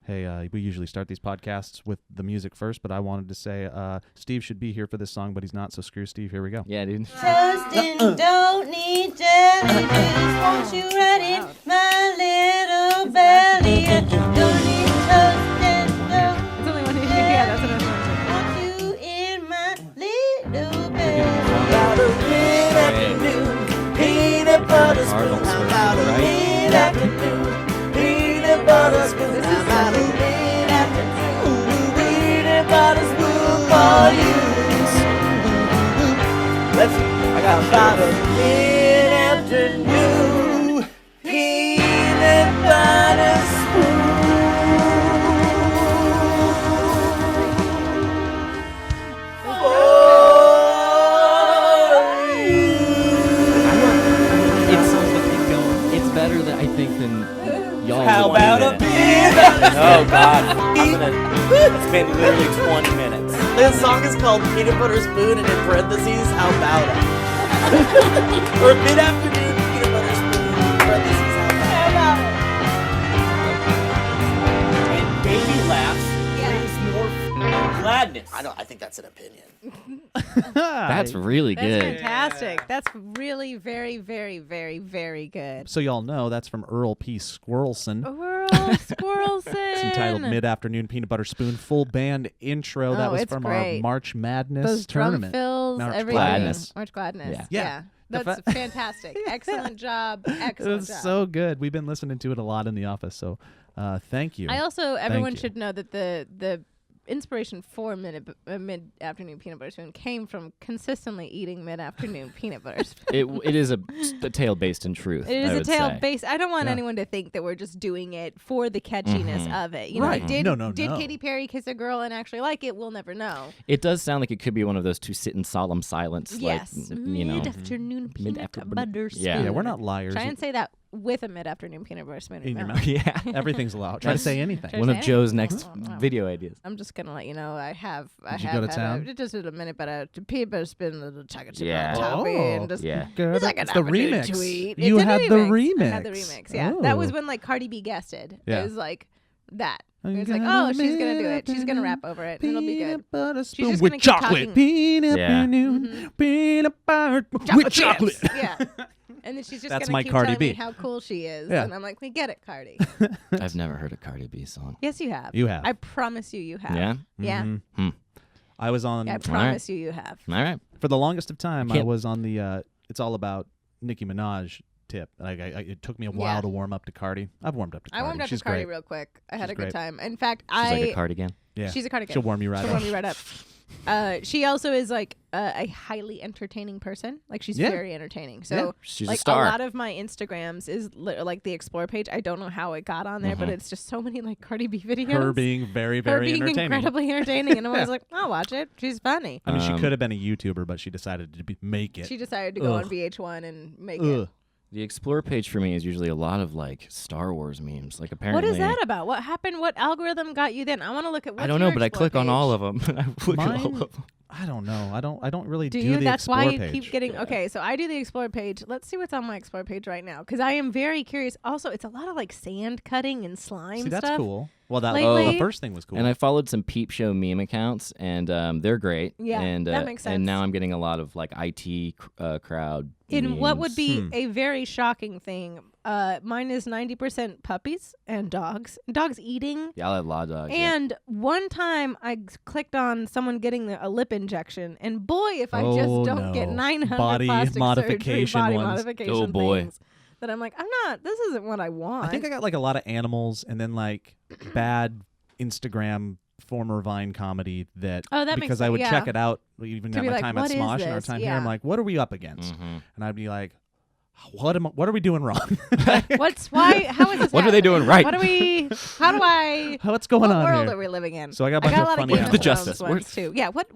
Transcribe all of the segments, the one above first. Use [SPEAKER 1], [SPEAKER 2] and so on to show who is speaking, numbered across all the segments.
[SPEAKER 1] Hey, we usually start these podcasts with the music first, but I wanted to say Steve should be here for this song, but he's not, so screw Steve. Here we go.
[SPEAKER 2] Yeah, dude.
[SPEAKER 3] Toasting, don't need jelly, just want you right in my little belly. Don't need toasting, don't
[SPEAKER 4] That's what I
[SPEAKER 3] want you in my little belly.
[SPEAKER 5] About a mid-afternoon, peanut butter spoon. About a mid-afternoon, peanut butter spoon. About a mid-afternoon, peanut butter spoon for you. I got about a mid-afternoon, peanut butter spoon.
[SPEAKER 2] It's better than I think than y'all.
[SPEAKER 5] How about a peanut?
[SPEAKER 6] Oh God, it's been literally 20 minutes.
[SPEAKER 5] This song is called Peanut Butter Spoon, and in parentheses, how about it? Or mid-afternoon peanut butter spoon, parentheses, how about it?
[SPEAKER 6] And baby laughs brings more gladness.
[SPEAKER 5] I think that's an opinion.
[SPEAKER 2] That's really
[SPEAKER 4] That's
[SPEAKER 2] good.
[SPEAKER 4] fantastic. That's really very, very, very, very good.
[SPEAKER 1] So y'all know that's from Earl P. Squirrelson.
[SPEAKER 4] Earl Squirrelson.
[SPEAKER 1] It's entitled Mid-Afternoon Peanut Butter Spoon, full band intro. That was
[SPEAKER 4] it's
[SPEAKER 1] from
[SPEAKER 4] great.
[SPEAKER 1] our March Madness
[SPEAKER 4] Those
[SPEAKER 1] tournament.
[SPEAKER 4] drum fills,
[SPEAKER 1] March
[SPEAKER 4] everything.
[SPEAKER 2] Gladness.
[SPEAKER 4] March Gladness.
[SPEAKER 1] Yeah.
[SPEAKER 4] That's fantastic. Excellent job.
[SPEAKER 1] It
[SPEAKER 4] Excellent
[SPEAKER 1] was
[SPEAKER 4] job.
[SPEAKER 1] so good. We've been listening to it a lot in the office, so thank you.
[SPEAKER 4] I also, everyone
[SPEAKER 1] you.
[SPEAKER 4] should know that the inspiration for mid-afternoon peanut butter spoon came from consistently eating mid-afternoon peanut butter spoon.
[SPEAKER 2] It is a tale based in truth.
[SPEAKER 4] It is
[SPEAKER 2] I
[SPEAKER 4] a
[SPEAKER 2] would
[SPEAKER 4] tale
[SPEAKER 2] say.
[SPEAKER 4] based. I don't want
[SPEAKER 1] Yeah.
[SPEAKER 4] anyone to think that we're just doing it for the catchiness of it. You know,
[SPEAKER 1] Right.
[SPEAKER 4] did
[SPEAKER 1] No.
[SPEAKER 4] Katy Perry kiss a girl and actually like it? We'll never know.
[SPEAKER 2] It does sound like it could be one of those to sit in solemn silence.
[SPEAKER 4] Yes,
[SPEAKER 2] Like, you know.
[SPEAKER 4] mid-afternoon peanut
[SPEAKER 2] Mid-afternoon-
[SPEAKER 4] butter spoon.
[SPEAKER 2] yeah.
[SPEAKER 1] Yeah, we're not liars.
[SPEAKER 4] Try and say that with a mid-afternoon peanut butter spoon
[SPEAKER 1] in your
[SPEAKER 4] mouth.
[SPEAKER 1] mouth.
[SPEAKER 2] Yeah.
[SPEAKER 1] Everything's allowed. Try to say anything.
[SPEAKER 4] Try-
[SPEAKER 2] One of
[SPEAKER 4] Say
[SPEAKER 2] Joe's
[SPEAKER 4] it.
[SPEAKER 2] next
[SPEAKER 4] Wow.
[SPEAKER 2] video ideas.
[SPEAKER 4] I'm just gonna let you know I have
[SPEAKER 1] Did you go to
[SPEAKER 4] had
[SPEAKER 1] town?
[SPEAKER 4] just a minute, but a peanut butter spoon and a chocolate chip
[SPEAKER 2] Yeah.
[SPEAKER 4] on top and just
[SPEAKER 2] Yeah.
[SPEAKER 1] Girl,
[SPEAKER 4] it's like
[SPEAKER 1] that's
[SPEAKER 4] an
[SPEAKER 1] the
[SPEAKER 4] opportunity
[SPEAKER 1] remix.
[SPEAKER 4] to eat.
[SPEAKER 1] You
[SPEAKER 4] It's a
[SPEAKER 1] had the remix.
[SPEAKER 4] I had the remix. Yeah, that was
[SPEAKER 1] Oh.
[SPEAKER 4] when like Cardi B guested.
[SPEAKER 1] Yeah.
[SPEAKER 4] It was like that.
[SPEAKER 1] I'm
[SPEAKER 4] It was like,
[SPEAKER 1] gonna
[SPEAKER 4] oh, she's gonna do it. She's gonna rap over it. And it'll be good.
[SPEAKER 1] Peanut butter
[SPEAKER 4] She's
[SPEAKER 1] spoon
[SPEAKER 4] just
[SPEAKER 1] with
[SPEAKER 4] gonna keep
[SPEAKER 1] chocolate.
[SPEAKER 4] talking.
[SPEAKER 1] Peanut
[SPEAKER 2] Yeah.
[SPEAKER 1] afternoon, peanut butter with
[SPEAKER 4] Chocolate
[SPEAKER 1] chocolate.
[SPEAKER 4] chips. Yeah. And then she's just
[SPEAKER 1] That's
[SPEAKER 4] gonna
[SPEAKER 1] my
[SPEAKER 4] keep
[SPEAKER 1] Cardi
[SPEAKER 4] telling me
[SPEAKER 1] B.
[SPEAKER 4] how cool she is.
[SPEAKER 1] Yeah.
[SPEAKER 4] And I'm like, we get it, Cardi.
[SPEAKER 2] I've never heard a Cardi B song.
[SPEAKER 4] Yes, you have.
[SPEAKER 1] You have.
[SPEAKER 4] I promise you have.
[SPEAKER 2] Yeah?
[SPEAKER 4] Yeah.
[SPEAKER 1] Mhm. I was on
[SPEAKER 4] I promise you have.
[SPEAKER 2] All right.
[SPEAKER 1] for the longest of time. I
[SPEAKER 2] Can't-
[SPEAKER 1] was on the it's all about Nicki Minaj tip. Like it took me a while
[SPEAKER 4] Yeah.
[SPEAKER 1] to warm up to Cardi. I've warmed up to Cardi.
[SPEAKER 4] I warmed up
[SPEAKER 1] She's
[SPEAKER 4] to Cardi
[SPEAKER 1] great.
[SPEAKER 4] real quick. I had
[SPEAKER 1] She's
[SPEAKER 4] a good
[SPEAKER 1] great.
[SPEAKER 4] time. In fact,
[SPEAKER 2] She's like a cardigan.
[SPEAKER 1] Yeah.
[SPEAKER 4] She's a cardigan.
[SPEAKER 1] She'll warm you right
[SPEAKER 4] She'll
[SPEAKER 1] up.
[SPEAKER 4] warm you right up. She also is like a highly entertaining person. Like she's
[SPEAKER 1] Yeah.
[SPEAKER 4] very entertaining. So
[SPEAKER 1] Yeah.
[SPEAKER 2] She's
[SPEAKER 4] like
[SPEAKER 2] a star.
[SPEAKER 4] lot of my Instagrams is like the explore page. I don't know how it got on there, but it's just so many like Cardi B videos.
[SPEAKER 1] Her being very,
[SPEAKER 4] Her
[SPEAKER 1] very
[SPEAKER 4] being
[SPEAKER 1] entertaining.
[SPEAKER 4] incredibly entertaining, and I was
[SPEAKER 1] Yeah.
[SPEAKER 4] like, I'll watch it. She's funny.
[SPEAKER 1] I mean, she could have been a YouTuber, but she decided to make it.
[SPEAKER 4] She decided to go on
[SPEAKER 1] Ugh.
[SPEAKER 4] VH1 and make
[SPEAKER 1] Ugh.
[SPEAKER 4] it.
[SPEAKER 2] The Explore page for me is usually a lot of like Star Wars memes. Like
[SPEAKER 4] What
[SPEAKER 2] apparently.
[SPEAKER 4] is that about? What happened? What algorithm got you then? I want to look at. What's
[SPEAKER 2] I don't know,
[SPEAKER 4] your
[SPEAKER 2] but I
[SPEAKER 4] Explore
[SPEAKER 2] click on
[SPEAKER 4] page?
[SPEAKER 2] all of them. I look at all
[SPEAKER 1] Mine-
[SPEAKER 2] of them.
[SPEAKER 1] I don't know. I don't really
[SPEAKER 4] Do
[SPEAKER 1] do
[SPEAKER 4] you?
[SPEAKER 1] the
[SPEAKER 4] That's
[SPEAKER 1] Explore
[SPEAKER 4] why you
[SPEAKER 1] page.
[SPEAKER 4] keep getting. Okay, so I do the Explore page. Let's see what's on my Explore page right now, because I am very curious. Also, it's a lot of like sand cutting and slime
[SPEAKER 1] See, that's
[SPEAKER 4] stuff.
[SPEAKER 1] cool. Well, that
[SPEAKER 4] Lately-
[SPEAKER 1] the first thing was cool.
[SPEAKER 2] And I followed some Peep Show meme accounts, and they're great.
[SPEAKER 4] Yeah,
[SPEAKER 2] and,
[SPEAKER 4] that makes sense.
[SPEAKER 2] And now I'm getting a lot of like IT crowd.
[SPEAKER 4] In what would
[SPEAKER 2] memes.
[SPEAKER 4] be a very shocking thing, mine is 90% puppies and dogs. Dogs eating.
[SPEAKER 2] Yeah, I like La Dogs. yeah.
[SPEAKER 4] And one time I clicked on someone getting a lip injection, and boy, if I just
[SPEAKER 1] Oh,
[SPEAKER 4] don't get
[SPEAKER 1] no.
[SPEAKER 4] 900
[SPEAKER 1] Body
[SPEAKER 4] plastic
[SPEAKER 1] modification
[SPEAKER 4] surgery, body
[SPEAKER 1] ones.
[SPEAKER 4] modification
[SPEAKER 2] Oh, boy.
[SPEAKER 4] things, that I'm like, I'm not. This isn't what I want.
[SPEAKER 1] I think I got like a lot of animals and then like bad Instagram former Vine comedy that,
[SPEAKER 4] Oh, that makes
[SPEAKER 1] because I
[SPEAKER 4] sense,
[SPEAKER 1] would
[SPEAKER 4] yeah.
[SPEAKER 1] check it out even
[SPEAKER 4] To
[SPEAKER 1] at
[SPEAKER 4] be
[SPEAKER 1] my
[SPEAKER 4] like,
[SPEAKER 1] time at
[SPEAKER 4] what is
[SPEAKER 1] Smosh and our
[SPEAKER 4] this?
[SPEAKER 1] time here.
[SPEAKER 4] Yeah.
[SPEAKER 1] I'm like, what are we up against?
[SPEAKER 2] Mhm.
[SPEAKER 1] And I'd be like, what are we doing wrong?
[SPEAKER 4] What's why? How is this?
[SPEAKER 2] What are they doing right?
[SPEAKER 4] What do we? How do I?
[SPEAKER 1] What's going
[SPEAKER 4] what
[SPEAKER 1] on
[SPEAKER 4] world
[SPEAKER 1] here?
[SPEAKER 4] are we living in?
[SPEAKER 1] So I got a bunch
[SPEAKER 4] got
[SPEAKER 1] of
[SPEAKER 4] a lot
[SPEAKER 1] funny
[SPEAKER 4] of
[SPEAKER 2] Where's
[SPEAKER 4] Game
[SPEAKER 2] the
[SPEAKER 4] of
[SPEAKER 2] justice?
[SPEAKER 4] Thrones ones too. Yeah. What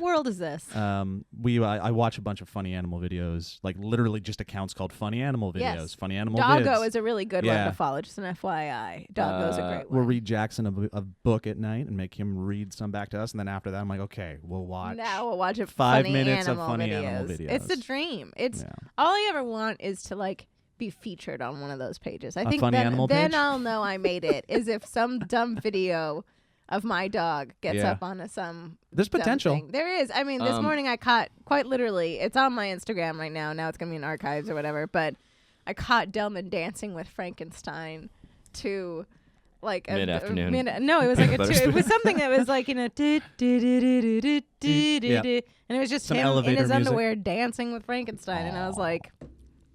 [SPEAKER 4] world is this?
[SPEAKER 1] I watch a bunch of funny animal videos, like literally just accounts called Funny Animal Videos.
[SPEAKER 4] Yes.
[SPEAKER 1] Funny Animal
[SPEAKER 4] Doggo
[SPEAKER 1] Vids.
[SPEAKER 4] is a really good one
[SPEAKER 1] Yeah.
[SPEAKER 4] to follow. Just an FYI. Doggo's a great
[SPEAKER 1] We'll
[SPEAKER 4] one.
[SPEAKER 1] read Jackson a book at night and make him read some back to us, and then after that, I'm like, okay, we'll watch.
[SPEAKER 4] Now we'll watch it.
[SPEAKER 1] 5
[SPEAKER 4] funny
[SPEAKER 1] minutes of
[SPEAKER 4] animal
[SPEAKER 1] funny
[SPEAKER 4] videos.
[SPEAKER 1] animal videos.
[SPEAKER 4] It's the dream. It's
[SPEAKER 1] Yeah.
[SPEAKER 4] all I ever want is to like be featured on one of those pages. I
[SPEAKER 1] A
[SPEAKER 4] think
[SPEAKER 1] funny animal
[SPEAKER 4] then
[SPEAKER 1] page?
[SPEAKER 4] I'll know I made it. Is if some dumb video of my dog gets
[SPEAKER 1] Yeah.
[SPEAKER 4] up on some.
[SPEAKER 1] There's
[SPEAKER 4] dumb
[SPEAKER 1] potential.
[SPEAKER 4] thing. There is. I mean, this morning I caught quite literally. It's on my Instagram right now. Now it's gonna be in archives or whatever. But I caught Delman dancing with Frankenstein to. Like
[SPEAKER 2] Mid-afternoon.
[SPEAKER 4] No, it was like
[SPEAKER 2] Peanut butter
[SPEAKER 4] it was something that was like and it was just
[SPEAKER 1] Some
[SPEAKER 4] him in
[SPEAKER 1] elevator
[SPEAKER 4] his
[SPEAKER 1] music.
[SPEAKER 4] underwear dancing with Frankenstein, and I was like,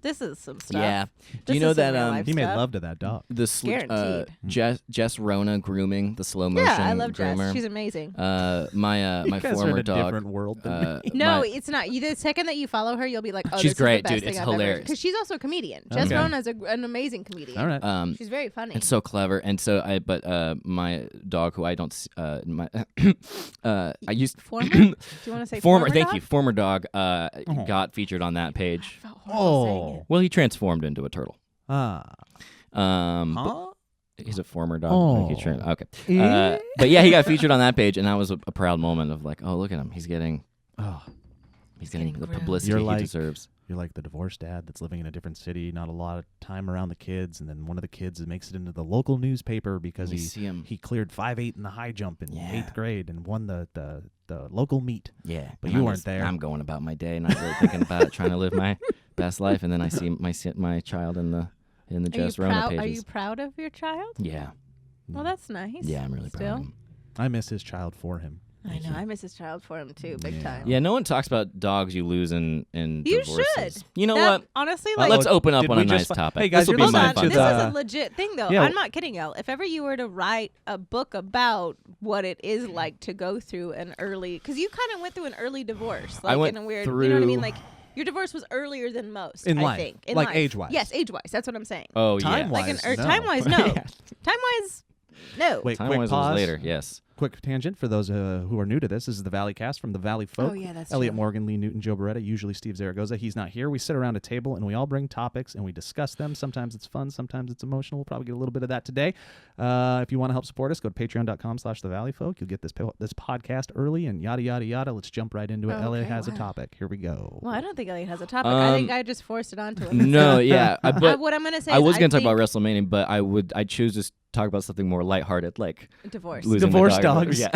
[SPEAKER 4] "This is some stuff."
[SPEAKER 2] Yeah. Do
[SPEAKER 4] This
[SPEAKER 2] you know
[SPEAKER 4] is some
[SPEAKER 2] that
[SPEAKER 4] real life
[SPEAKER 1] He made
[SPEAKER 4] stuff.
[SPEAKER 1] love to that dog.
[SPEAKER 2] the
[SPEAKER 4] Guaranteed.
[SPEAKER 2] Jess Rona grooming, the slow motion
[SPEAKER 4] Yeah, I love Jess.
[SPEAKER 2] groomer?
[SPEAKER 4] She's amazing.
[SPEAKER 2] My
[SPEAKER 1] You guys are in
[SPEAKER 2] former
[SPEAKER 1] a
[SPEAKER 2] dog.
[SPEAKER 1] different world than me.
[SPEAKER 4] No,
[SPEAKER 2] my-
[SPEAKER 4] it's not. The second that you follow her, you'll be like, "Oh,
[SPEAKER 2] She's
[SPEAKER 4] this
[SPEAKER 2] great,
[SPEAKER 4] is the best
[SPEAKER 2] dude.
[SPEAKER 4] thing
[SPEAKER 2] It's
[SPEAKER 4] I've
[SPEAKER 2] hilarious.
[SPEAKER 4] Because she's also a comedian. Jess
[SPEAKER 1] Okay.
[SPEAKER 4] Rona's an amazing comedian.
[SPEAKER 1] All right.
[SPEAKER 4] She's very funny.
[SPEAKER 2] It's so clever, and so my dog, who I don't, I used
[SPEAKER 4] Former? Do you want to say
[SPEAKER 2] former.
[SPEAKER 4] former?
[SPEAKER 2] Thank
[SPEAKER 4] dog?
[SPEAKER 2] you, former dog. Got featured on that page.
[SPEAKER 4] I felt horrible saying it.
[SPEAKER 2] Well, he transformed into a turtle.
[SPEAKER 1] Ah.
[SPEAKER 2] But he's a former dog.
[SPEAKER 1] Oh.
[SPEAKER 2] Okay. But yeah, he got featured on that page, and that was a proud moment of like, oh, look at him. He's getting
[SPEAKER 1] Oh.
[SPEAKER 2] the
[SPEAKER 4] groomed.
[SPEAKER 2] publicity
[SPEAKER 1] You're
[SPEAKER 2] he
[SPEAKER 1] like-
[SPEAKER 2] deserves.
[SPEAKER 1] You're like the divorced dad that's living in a different city, not a lot of time around the kids, and then one of the kids makes it into the local newspaper because
[SPEAKER 2] You see him.
[SPEAKER 1] he cleared 5'8" in the high jump in
[SPEAKER 2] Yeah.
[SPEAKER 1] 8th grade and won the local meet.
[SPEAKER 2] Yeah,
[SPEAKER 1] But
[SPEAKER 2] and
[SPEAKER 1] you
[SPEAKER 2] I'm
[SPEAKER 1] weren't
[SPEAKER 2] just-
[SPEAKER 1] there.
[SPEAKER 2] I'm going about my day, not really thinking about it, trying to live my best life, and then I see my child in the Jess Rona pages.
[SPEAKER 4] Are you proud of your child?
[SPEAKER 2] Yeah,
[SPEAKER 4] Well, that's nice.
[SPEAKER 2] yeah, I'm really proud
[SPEAKER 4] Still?
[SPEAKER 2] of him.
[SPEAKER 1] I miss his child for him.
[SPEAKER 4] I know. I miss his child for him too, big
[SPEAKER 1] Yeah.
[SPEAKER 4] time.
[SPEAKER 2] Yeah, no one talks about dogs you lose in
[SPEAKER 4] You
[SPEAKER 2] divorces.
[SPEAKER 4] should.
[SPEAKER 2] You know
[SPEAKER 4] That-
[SPEAKER 2] what?
[SPEAKER 4] Honestly, like,
[SPEAKER 2] Let's open up
[SPEAKER 1] did
[SPEAKER 2] on
[SPEAKER 1] we
[SPEAKER 2] a
[SPEAKER 1] just
[SPEAKER 2] nice
[SPEAKER 1] fi-
[SPEAKER 2] topic.
[SPEAKER 1] Hey, guys,
[SPEAKER 2] this will
[SPEAKER 1] you're
[SPEAKER 2] be
[SPEAKER 4] hold
[SPEAKER 2] my
[SPEAKER 1] listening
[SPEAKER 4] on.
[SPEAKER 2] fun.
[SPEAKER 1] to
[SPEAKER 4] This
[SPEAKER 1] the-
[SPEAKER 4] is a legit thing, though.
[SPEAKER 1] Yeah.
[SPEAKER 4] I'm not kidding y'all. If ever you were to write a book about what it is like to go through an early, because you kind of went through an early divorce, like
[SPEAKER 2] I went
[SPEAKER 4] in a weird, you know what I
[SPEAKER 2] through-
[SPEAKER 4] mean? Like your divorce was earlier than most.
[SPEAKER 1] In
[SPEAKER 4] I
[SPEAKER 1] life.
[SPEAKER 4] think. In
[SPEAKER 1] Like
[SPEAKER 4] life.
[SPEAKER 1] age-wise.
[SPEAKER 4] Yes, age-wise. That's what I'm saying.
[SPEAKER 2] Oh
[SPEAKER 1] Time-wise.
[SPEAKER 2] yeah.
[SPEAKER 1] Like an- no.
[SPEAKER 4] Time-wise, no. Time-wise, no.
[SPEAKER 1] Wait,
[SPEAKER 2] Time
[SPEAKER 1] quick
[SPEAKER 2] was
[SPEAKER 1] pause.
[SPEAKER 2] later. Yes.
[SPEAKER 1] Quick tangent for those who are new to this. This is the Valleycast from the Valley Folk.
[SPEAKER 4] Oh, yeah, that's
[SPEAKER 1] Elliott
[SPEAKER 4] true.
[SPEAKER 1] Morgan, Lee Newton, Joe Beretta, usually Steve Zaragoza. He's not here. We sit around a table and we all bring topics and we discuss them. Sometimes it's fun, sometimes it's emotional. We'll probably get a little bit of that today. If you want to help support us, go to patreon.com/thevalleyfolk. You'll get this podcast early and yada, yada, yada. Let's jump right into it.
[SPEAKER 4] Oh,
[SPEAKER 1] Elliott
[SPEAKER 4] okay,
[SPEAKER 1] has a
[SPEAKER 4] wow.
[SPEAKER 1] topic. Here we go.
[SPEAKER 4] Well, I don't think Elliot has a topic. I think I just forced it onto him.
[SPEAKER 2] No, yeah. But
[SPEAKER 4] what I'm going to say
[SPEAKER 2] I
[SPEAKER 4] is
[SPEAKER 2] was going to talk
[SPEAKER 4] think
[SPEAKER 2] about WrestleMania, but I choose to talk about something more lighthearted, like
[SPEAKER 4] divorce.
[SPEAKER 2] losing my
[SPEAKER 1] Divorce
[SPEAKER 2] dog.
[SPEAKER 1] dogs.
[SPEAKER 2] Yeah.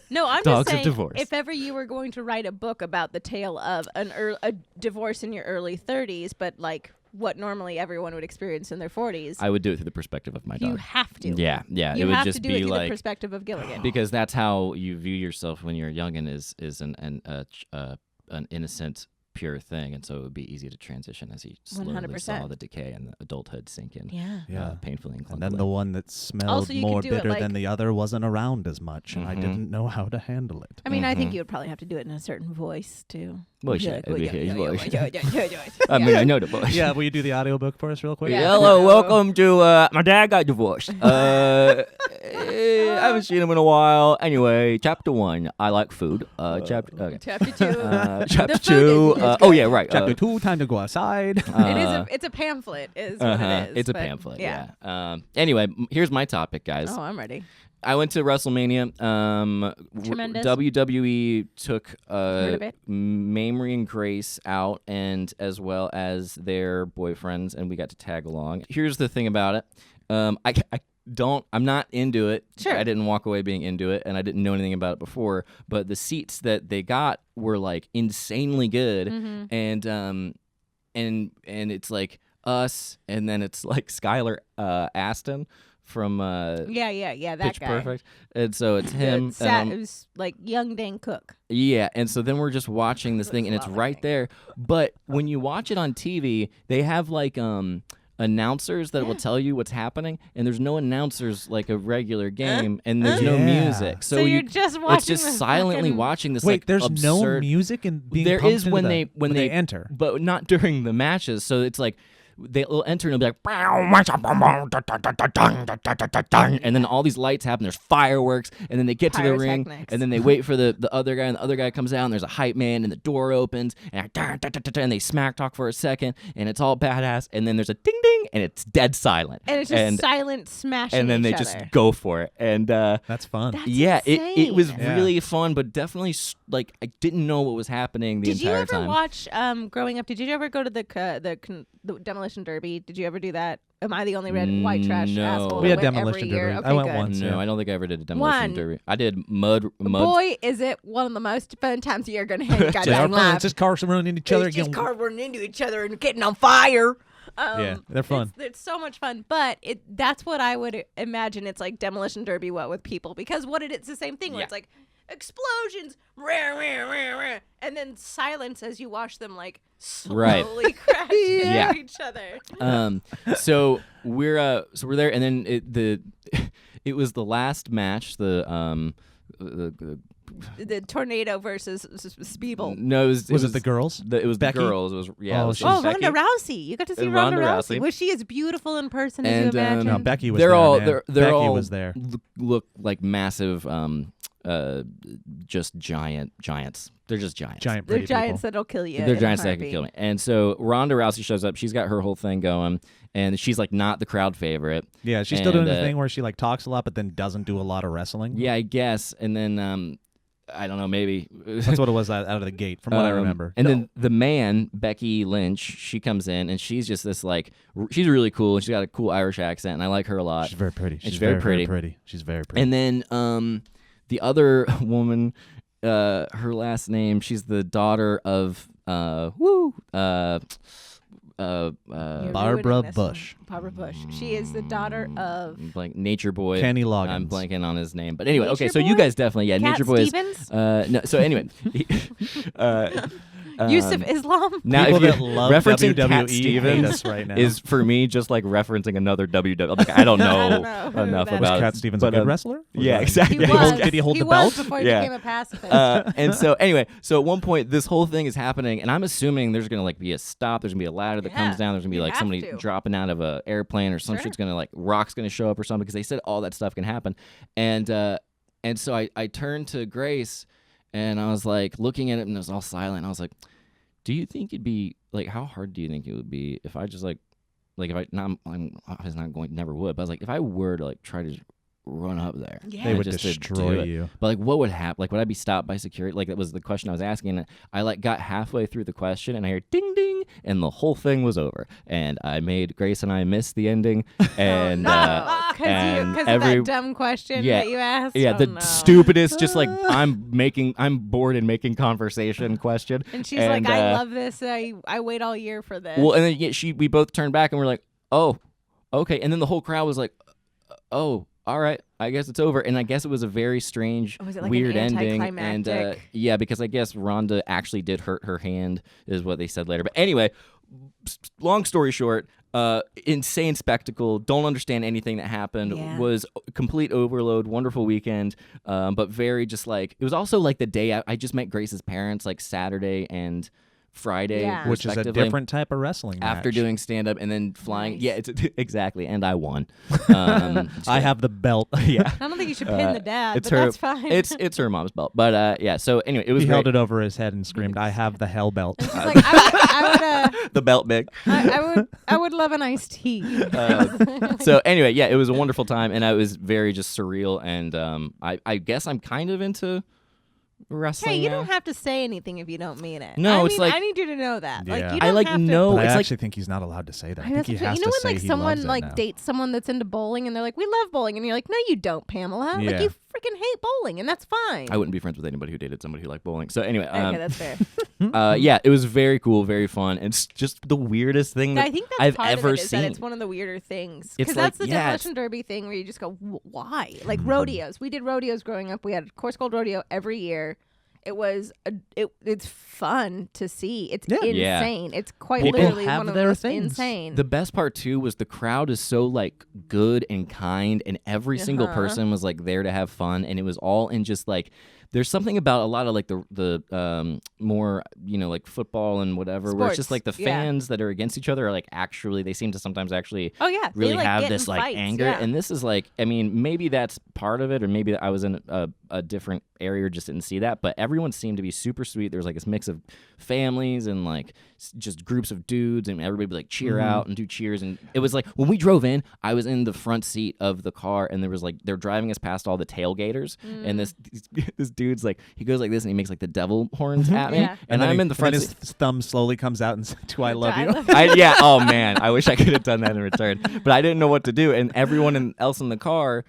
[SPEAKER 4] No, I'm
[SPEAKER 2] Dogs
[SPEAKER 4] just
[SPEAKER 2] of
[SPEAKER 4] saying,
[SPEAKER 2] divorce.
[SPEAKER 4] if ever you were going to write a book about the tale of a divorce in your early 30s, but like what normally everyone would experience in their 40s,
[SPEAKER 2] I would do it through the perspective of my
[SPEAKER 4] you
[SPEAKER 2] dog.
[SPEAKER 4] have to.
[SPEAKER 2] Yeah.
[SPEAKER 4] You
[SPEAKER 2] It would
[SPEAKER 4] have
[SPEAKER 2] just
[SPEAKER 4] to do
[SPEAKER 2] be
[SPEAKER 4] it through the
[SPEAKER 2] like
[SPEAKER 4] perspective of Gilligan.
[SPEAKER 2] because that's how you view yourself when you're young and is an innocent, pure thing, and so it would be easy to transition as you slowly
[SPEAKER 4] 100%.
[SPEAKER 2] saw the decay and the adulthood sink in.
[SPEAKER 4] Yeah.
[SPEAKER 1] Yeah.
[SPEAKER 2] Painfully and
[SPEAKER 1] And then
[SPEAKER 2] clunkily.
[SPEAKER 1] the one that smelled
[SPEAKER 4] Also, you could
[SPEAKER 1] more
[SPEAKER 4] do it
[SPEAKER 1] bitter
[SPEAKER 4] like-
[SPEAKER 1] than the other wasn't around as much, and I
[SPEAKER 2] Mhm.
[SPEAKER 1] didn't know how to handle it.
[SPEAKER 4] I mean, I think you would probably have to do it in a certain voice, too.
[SPEAKER 2] Voice,
[SPEAKER 4] Yeah,
[SPEAKER 2] yeah, it'd be his voice.
[SPEAKER 4] yeah.
[SPEAKER 2] I mean, I know the voice.
[SPEAKER 1] Yeah, will you do the audiobook for us real quick?
[SPEAKER 4] Yeah.
[SPEAKER 2] Hello, welcome to my dad got divorced. I haven't seen him in a while. Anyway, chapter 1, I like food. Chapter okay.
[SPEAKER 4] Chapter 2.
[SPEAKER 2] Chapter
[SPEAKER 4] The
[SPEAKER 2] 2.
[SPEAKER 4] food is
[SPEAKER 2] Oh
[SPEAKER 4] good.
[SPEAKER 2] yeah, right.
[SPEAKER 1] Chapter 2, time to go outside.
[SPEAKER 4] It's a pamphlet, is what it is.
[SPEAKER 2] It's a
[SPEAKER 4] but
[SPEAKER 2] pamphlet. Yeah. Anyway, here's my topic, guys.
[SPEAKER 4] Oh, I'm ready.
[SPEAKER 2] I went to WrestleMania.
[SPEAKER 4] Tremendous.
[SPEAKER 2] WWE took
[SPEAKER 4] Heard of it?
[SPEAKER 2] Mamrie and Grace out, and as well as their boyfriends, and we got to tag along. Here's the thing about it. I'm not into it.
[SPEAKER 4] Sure.
[SPEAKER 2] I didn't walk away being into it, and I didn't know anything about it before. But the seats that they got were like insanely good, and it's like us, and then it's like Skylar Aston from
[SPEAKER 4] Yeah, that
[SPEAKER 2] Pitch
[SPEAKER 4] guy.
[SPEAKER 2] Perfect, and so it's him.
[SPEAKER 4] It was like young Dane Cook.
[SPEAKER 2] Yeah, and so then we're just watching this thing, and it's
[SPEAKER 4] love
[SPEAKER 2] right
[SPEAKER 4] it.
[SPEAKER 2] there. But when you watch it on TV, they have like announcers that will tell you what's happening, and there's no announcers like a regular game, and there's no
[SPEAKER 1] Yeah.
[SPEAKER 2] music.
[SPEAKER 4] So you're just watching
[SPEAKER 2] it's just
[SPEAKER 4] the
[SPEAKER 2] silently
[SPEAKER 4] fucking-
[SPEAKER 2] watching this.
[SPEAKER 1] Wait,
[SPEAKER 2] like,
[SPEAKER 1] there's no
[SPEAKER 2] absurd,
[SPEAKER 1] music in being
[SPEAKER 2] There
[SPEAKER 1] pumped
[SPEAKER 2] is
[SPEAKER 1] into
[SPEAKER 2] when
[SPEAKER 1] the-
[SPEAKER 2] when they
[SPEAKER 1] enter.
[SPEAKER 2] but not during the matches. So it's like they'll enter and it'll be like, and then all these lights happen. There's fireworks, and then they get to the ring,
[SPEAKER 4] Pyrotechnics.
[SPEAKER 2] and then they wait for the other guy, and the other guy comes out, and there's a hype man, and the door opens, and they smack talk for a second, and it's all badass, and then there's a ding ding, and it's dead silent,
[SPEAKER 4] And it's just silent smashing
[SPEAKER 2] and then
[SPEAKER 4] each
[SPEAKER 2] they
[SPEAKER 4] other.
[SPEAKER 2] just go for it, and
[SPEAKER 1] That's fun.
[SPEAKER 2] yeah, it was
[SPEAKER 4] insane.
[SPEAKER 1] Yeah.
[SPEAKER 2] really fun, but definitely like I didn't know what was happening the
[SPEAKER 4] Did you
[SPEAKER 2] entire
[SPEAKER 4] ever
[SPEAKER 2] time.
[SPEAKER 4] watch growing up? Did you ever go to the demolition derby? Did you ever do that? Am I the only red white trash
[SPEAKER 2] No.
[SPEAKER 4] asshole?
[SPEAKER 1] We
[SPEAKER 4] that
[SPEAKER 1] had
[SPEAKER 4] went every
[SPEAKER 1] demolition
[SPEAKER 4] year?
[SPEAKER 1] derby.
[SPEAKER 4] Okay,
[SPEAKER 1] I went
[SPEAKER 4] good.
[SPEAKER 1] once.
[SPEAKER 2] No,
[SPEAKER 1] Yeah.
[SPEAKER 2] I don't think I ever did a demolition
[SPEAKER 4] One.
[SPEAKER 2] derby. I did mud.
[SPEAKER 4] Boy, is it one of the most fun times you're gonna have in your
[SPEAKER 1] Just our
[SPEAKER 4] goddamn
[SPEAKER 1] friends,
[SPEAKER 4] life.
[SPEAKER 1] just cars running into each other.
[SPEAKER 4] It's just
[SPEAKER 1] getting-
[SPEAKER 4] cars running into each other and getting on fire.
[SPEAKER 1] Yeah, they're fun.
[SPEAKER 4] It's so much fun, but that's what I would imagine. It's like demolition derby, what with people, because it's the same thing where
[SPEAKER 2] Yeah.
[SPEAKER 4] it's like explosions, rah, rah, rah, rah, and then silence as you watch them like slowly crash
[SPEAKER 2] Yeah.
[SPEAKER 4] into each other.
[SPEAKER 2] So we're there, and then it was the last match. The
[SPEAKER 4] The tornado versus Spiebel.
[SPEAKER 2] no,
[SPEAKER 1] Was it the girls?
[SPEAKER 2] It was
[SPEAKER 1] Becky?
[SPEAKER 2] the girls. It was
[SPEAKER 1] Oh,
[SPEAKER 2] it was
[SPEAKER 1] she's
[SPEAKER 4] Oh,
[SPEAKER 2] Becky.
[SPEAKER 4] Ronda Rousey! You got to see
[SPEAKER 2] And
[SPEAKER 4] Ronda
[SPEAKER 2] Ronda
[SPEAKER 4] Rousey.
[SPEAKER 2] Rousey.
[SPEAKER 4] Was she as beautiful in person as
[SPEAKER 2] And,
[SPEAKER 4] you imagine?
[SPEAKER 1] No, Becky was
[SPEAKER 2] They're
[SPEAKER 1] there.
[SPEAKER 2] all
[SPEAKER 1] man.
[SPEAKER 2] they're
[SPEAKER 1] Becky
[SPEAKER 2] all
[SPEAKER 1] was there.
[SPEAKER 2] look like massive just giants. They're just giants.
[SPEAKER 1] Giant
[SPEAKER 4] They're
[SPEAKER 1] pretty
[SPEAKER 4] giants
[SPEAKER 1] people.
[SPEAKER 4] that'll kill you.
[SPEAKER 2] They're
[SPEAKER 4] in a
[SPEAKER 2] giants that can
[SPEAKER 4] heartbeat.
[SPEAKER 2] kill me. And so Ronda Rousey shows up. She's got her whole thing going, and she's like not the crowd favorite.
[SPEAKER 1] Yeah, she's still doing
[SPEAKER 2] And,
[SPEAKER 1] the thing where she like talks a lot, but then doesn't do a lot of wrestling.
[SPEAKER 2] Yeah, I guess. And then I don't know, maybe
[SPEAKER 1] That's what it was out of the gate, from what I remember.
[SPEAKER 2] And then the man, Becky Lynch, she comes in and she's just this like she's really cool and she's got a cool Irish accent and I like her a lot.
[SPEAKER 1] She's very pretty.
[SPEAKER 2] She's
[SPEAKER 1] She's
[SPEAKER 2] very
[SPEAKER 1] very
[SPEAKER 2] pretty.
[SPEAKER 1] She's very pretty.
[SPEAKER 2] And then the other woman, her last name, she's the daughter of
[SPEAKER 4] You're
[SPEAKER 1] Barbara
[SPEAKER 4] ruining this
[SPEAKER 1] Bush.
[SPEAKER 4] one. Barbara Bush. She is the daughter of
[SPEAKER 2] like Nature Boy.
[SPEAKER 1] Kenny
[SPEAKER 2] I'm
[SPEAKER 1] Loggins.
[SPEAKER 2] blanking on his name, but anyway, okay.
[SPEAKER 4] Nature
[SPEAKER 2] So you
[SPEAKER 4] Boy?
[SPEAKER 2] guys definitely, yeah,
[SPEAKER 4] Cat
[SPEAKER 2] Nature Boy
[SPEAKER 4] Stevens?
[SPEAKER 2] is. No, so anyway,
[SPEAKER 4] Yusuf Islam.
[SPEAKER 2] now
[SPEAKER 1] People
[SPEAKER 2] if you
[SPEAKER 1] that love
[SPEAKER 2] referencing
[SPEAKER 1] WWE
[SPEAKER 2] Cat
[SPEAKER 1] hate
[SPEAKER 2] Stevens
[SPEAKER 1] us right now.
[SPEAKER 2] is for me just like referencing another WWE. Like, I don't know,
[SPEAKER 4] I don't know who
[SPEAKER 2] enough
[SPEAKER 4] that
[SPEAKER 2] about
[SPEAKER 4] is.
[SPEAKER 1] Cat Stevens
[SPEAKER 2] but,
[SPEAKER 1] a good wrestler?
[SPEAKER 2] Yeah,
[SPEAKER 1] Or-
[SPEAKER 2] exactly.
[SPEAKER 4] He
[SPEAKER 2] Yeah,
[SPEAKER 4] was.
[SPEAKER 1] Did he hold the
[SPEAKER 4] was
[SPEAKER 1] belt?
[SPEAKER 4] before he
[SPEAKER 2] Yeah.
[SPEAKER 4] became a pacifist.
[SPEAKER 2] And so anyway, so at one point this whole thing is happening, and I'm assuming there's gonna like be a stop. There's gonna be a ladder that
[SPEAKER 4] Yeah,
[SPEAKER 2] comes down. There's gonna be
[SPEAKER 4] you
[SPEAKER 2] like
[SPEAKER 4] have
[SPEAKER 2] somebody
[SPEAKER 4] to.
[SPEAKER 2] dropping out of a airplane or some
[SPEAKER 4] Sure.
[SPEAKER 2] shit's gonna like rocks gonna show up or something because they said all that stuff can happen. And so I turned to Grace, and I was like looking at it, and it was all silent. I was like, do you think it'd be like how hard do you think it would be if I just like if I not I'm obviously not going never would, but I was like if I were to like try to just run up there,
[SPEAKER 4] Yeah.
[SPEAKER 1] They would
[SPEAKER 2] just to do
[SPEAKER 1] destroy
[SPEAKER 2] it.
[SPEAKER 1] you.
[SPEAKER 2] But like, what would happen? Like, would I be stopped by security? Like, that was the question I was asking. And I like got halfway through the question, and I heard ding ding, and the whole thing was over. And I made Grace and I miss the ending. And and
[SPEAKER 4] because
[SPEAKER 2] every
[SPEAKER 4] of that dumb question
[SPEAKER 2] yeah,
[SPEAKER 4] that you asked.
[SPEAKER 2] yeah,
[SPEAKER 4] Oh,
[SPEAKER 2] the
[SPEAKER 4] no.
[SPEAKER 2] stupidest, just like I'm bored and making conversation question.
[SPEAKER 4] And she's like,
[SPEAKER 2] And,
[SPEAKER 4] I love this. I wait all year for this.
[SPEAKER 2] Well, and then we both turned back and we're like, oh, okay. And then the whole crowd was like, oh, all right, I guess it's over. And I guess it was a very strange,
[SPEAKER 4] Was it like
[SPEAKER 2] weird
[SPEAKER 4] an
[SPEAKER 2] ending. And
[SPEAKER 4] anticlimactic?
[SPEAKER 2] yeah, because I guess Rhonda actually did hurt her hand, is what they said later. But anyway, long story short, insane spectacle. Don't understand anything that happened.
[SPEAKER 4] Yeah.
[SPEAKER 2] Was complete overload. Wonderful weekend, but very just like it was also like the day I just met Grace's parents, like Saturday and Friday,
[SPEAKER 4] Yeah.
[SPEAKER 1] Which is a
[SPEAKER 2] respectively,
[SPEAKER 1] different type of wrestling
[SPEAKER 2] after
[SPEAKER 1] match.
[SPEAKER 2] doing stand up and then flying.
[SPEAKER 4] Nice.
[SPEAKER 2] Yeah, it's exactly, and I won.
[SPEAKER 1] I have the belt.
[SPEAKER 2] yeah.
[SPEAKER 4] I don't think you should pin the dad,
[SPEAKER 2] it's
[SPEAKER 4] but
[SPEAKER 2] her.
[SPEAKER 4] that's fine.
[SPEAKER 2] It's her mom's belt, but yeah. So anyway, it was
[SPEAKER 1] He
[SPEAKER 2] great.
[SPEAKER 1] held it over his head and screamed, "I have the hell belt."
[SPEAKER 4] It's like I would
[SPEAKER 2] the belt big.
[SPEAKER 4] I would love an iced tea.
[SPEAKER 2] So anyway, yeah, it was a wonderful time, and I was very just surreal, and I guess I'm kind of into wrestling.
[SPEAKER 4] Hey, you
[SPEAKER 2] now.
[SPEAKER 4] don't have to say anything if you don't mean it.
[SPEAKER 2] No,
[SPEAKER 4] I
[SPEAKER 2] it's
[SPEAKER 4] mean,
[SPEAKER 2] like-
[SPEAKER 4] I need you to know that. Like
[SPEAKER 1] Yeah.
[SPEAKER 4] you
[SPEAKER 2] I
[SPEAKER 4] don't
[SPEAKER 2] like
[SPEAKER 4] have to,
[SPEAKER 2] know.
[SPEAKER 1] But I
[SPEAKER 2] it's like
[SPEAKER 1] actually think he's not allowed to say that. I think
[SPEAKER 4] That's
[SPEAKER 1] he
[SPEAKER 4] the truth.
[SPEAKER 1] has
[SPEAKER 4] You know
[SPEAKER 1] to
[SPEAKER 4] when
[SPEAKER 1] say
[SPEAKER 4] like
[SPEAKER 1] he
[SPEAKER 4] someone
[SPEAKER 1] loves it
[SPEAKER 4] like
[SPEAKER 1] now.
[SPEAKER 4] dates someone that's into bowling and they're like, "We love bowling," and you're like, "No, you don't, Pamela.
[SPEAKER 1] Yeah.
[SPEAKER 4] Like you freaking hate bowling, and that's fine."
[SPEAKER 2] I wouldn't be friends with anybody who dated somebody who liked bowling. So anyway,
[SPEAKER 4] Okay, that's fair.
[SPEAKER 2] yeah, it was very cool, very fun, and it's just the weirdest thing that
[SPEAKER 4] I think that's
[SPEAKER 2] I've
[SPEAKER 4] part
[SPEAKER 2] ever
[SPEAKER 4] of it is
[SPEAKER 2] seen.
[SPEAKER 4] that it's one of the weirder things
[SPEAKER 2] It's
[SPEAKER 4] because
[SPEAKER 2] like,
[SPEAKER 4] that's the
[SPEAKER 2] yeah, it's-
[SPEAKER 4] demolition derby thing where you just go, "Why?" Like rodeos. We did rodeos growing up. We had a course called rodeo every year. It was it's fun to see. It's
[SPEAKER 2] Yeah.
[SPEAKER 4] insane. It's quite
[SPEAKER 1] People
[SPEAKER 4] literally
[SPEAKER 1] have
[SPEAKER 4] one of
[SPEAKER 1] their
[SPEAKER 4] those
[SPEAKER 1] things.
[SPEAKER 4] insane.
[SPEAKER 2] The best part too was the crowd is so like good and kind, and every single
[SPEAKER 4] Uh-huh.
[SPEAKER 2] person was like there to have fun, and it was all in just like there's something about a lot of like the more like football and whatever where it's just like the
[SPEAKER 4] Sports, yeah.
[SPEAKER 2] fans that are against each other are like actually they seem to sometimes actually
[SPEAKER 4] Oh yeah,
[SPEAKER 2] really
[SPEAKER 4] they, like,
[SPEAKER 2] have
[SPEAKER 4] get
[SPEAKER 2] this
[SPEAKER 4] in
[SPEAKER 2] like
[SPEAKER 4] fights,
[SPEAKER 2] anger,
[SPEAKER 4] yeah.
[SPEAKER 2] and this is like I mean maybe that's part of it, or maybe I was in a different area or just didn't see that, but everyone seemed to be super sweet. There was like this mix of families and like just groups of dudes, and everybody would like cheer out and do cheers, and it was like when we drove in, I was in the front seat of the car, and there was like they're driving us past all the tailgaters, and this dude dude's like, he goes like this and he makes like the devil horns at me,
[SPEAKER 4] Yeah.
[SPEAKER 2] and
[SPEAKER 1] then
[SPEAKER 2] I'm
[SPEAKER 1] he-
[SPEAKER 2] in the front.
[SPEAKER 1] And then his thumb slowly comes out and says, "Do I love you?"
[SPEAKER 2] Yeah. Oh man, I wish I could have done that in return, but I didn't know what to do. And everyone else in the car,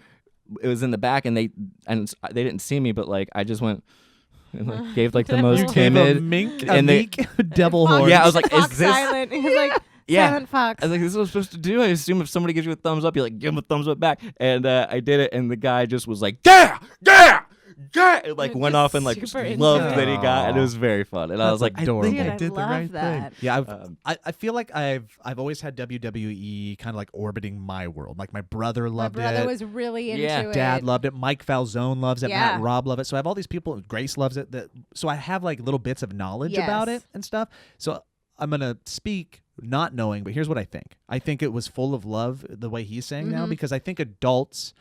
[SPEAKER 2] it was in the back, and they didn't see me, but like I just went and like, gave like the
[SPEAKER 4] Devil
[SPEAKER 2] most
[SPEAKER 4] horns.
[SPEAKER 2] timid.
[SPEAKER 1] and
[SPEAKER 2] they-
[SPEAKER 1] devil
[SPEAKER 4] Fox-
[SPEAKER 1] horns.
[SPEAKER 2] Yeah, I was like,
[SPEAKER 4] Fox
[SPEAKER 2] is this-
[SPEAKER 4] silent? He was like,
[SPEAKER 2] Yeah.
[SPEAKER 4] silent fox.
[SPEAKER 2] I was like, this is what I'm supposed to do. I assume if somebody gives you a thumbs up, you like give them a thumbs up back. And I did it, and the guy just was like, yeah, it like went
[SPEAKER 4] Just
[SPEAKER 2] off and like
[SPEAKER 4] super into
[SPEAKER 2] loved
[SPEAKER 4] it.
[SPEAKER 2] that he got, and it was very fun. And I was like,
[SPEAKER 1] adorable.
[SPEAKER 4] Dude,
[SPEAKER 1] I
[SPEAKER 4] I
[SPEAKER 1] did the
[SPEAKER 4] love
[SPEAKER 1] right
[SPEAKER 4] that.
[SPEAKER 1] thing. Yeah,
[SPEAKER 2] Um,
[SPEAKER 1] I feel like I've always had WWE kind of like orbiting my world. Like my brother
[SPEAKER 4] My
[SPEAKER 1] loved
[SPEAKER 4] brother
[SPEAKER 1] it.
[SPEAKER 4] was really into
[SPEAKER 2] Yeah.
[SPEAKER 4] it.
[SPEAKER 1] Dad loved it. Mike Falzone loves it.
[SPEAKER 4] Yeah.
[SPEAKER 1] Matt Robb loved it. So I have all these people. Grace loves it. So I have like little bits of knowledge about it
[SPEAKER 4] Yes.
[SPEAKER 1] and stuff. So I'm gonna speak not knowing, but here's what I think. I think it was full of love the way he's saying now,
[SPEAKER 4] Mhm.
[SPEAKER 1] because I think adults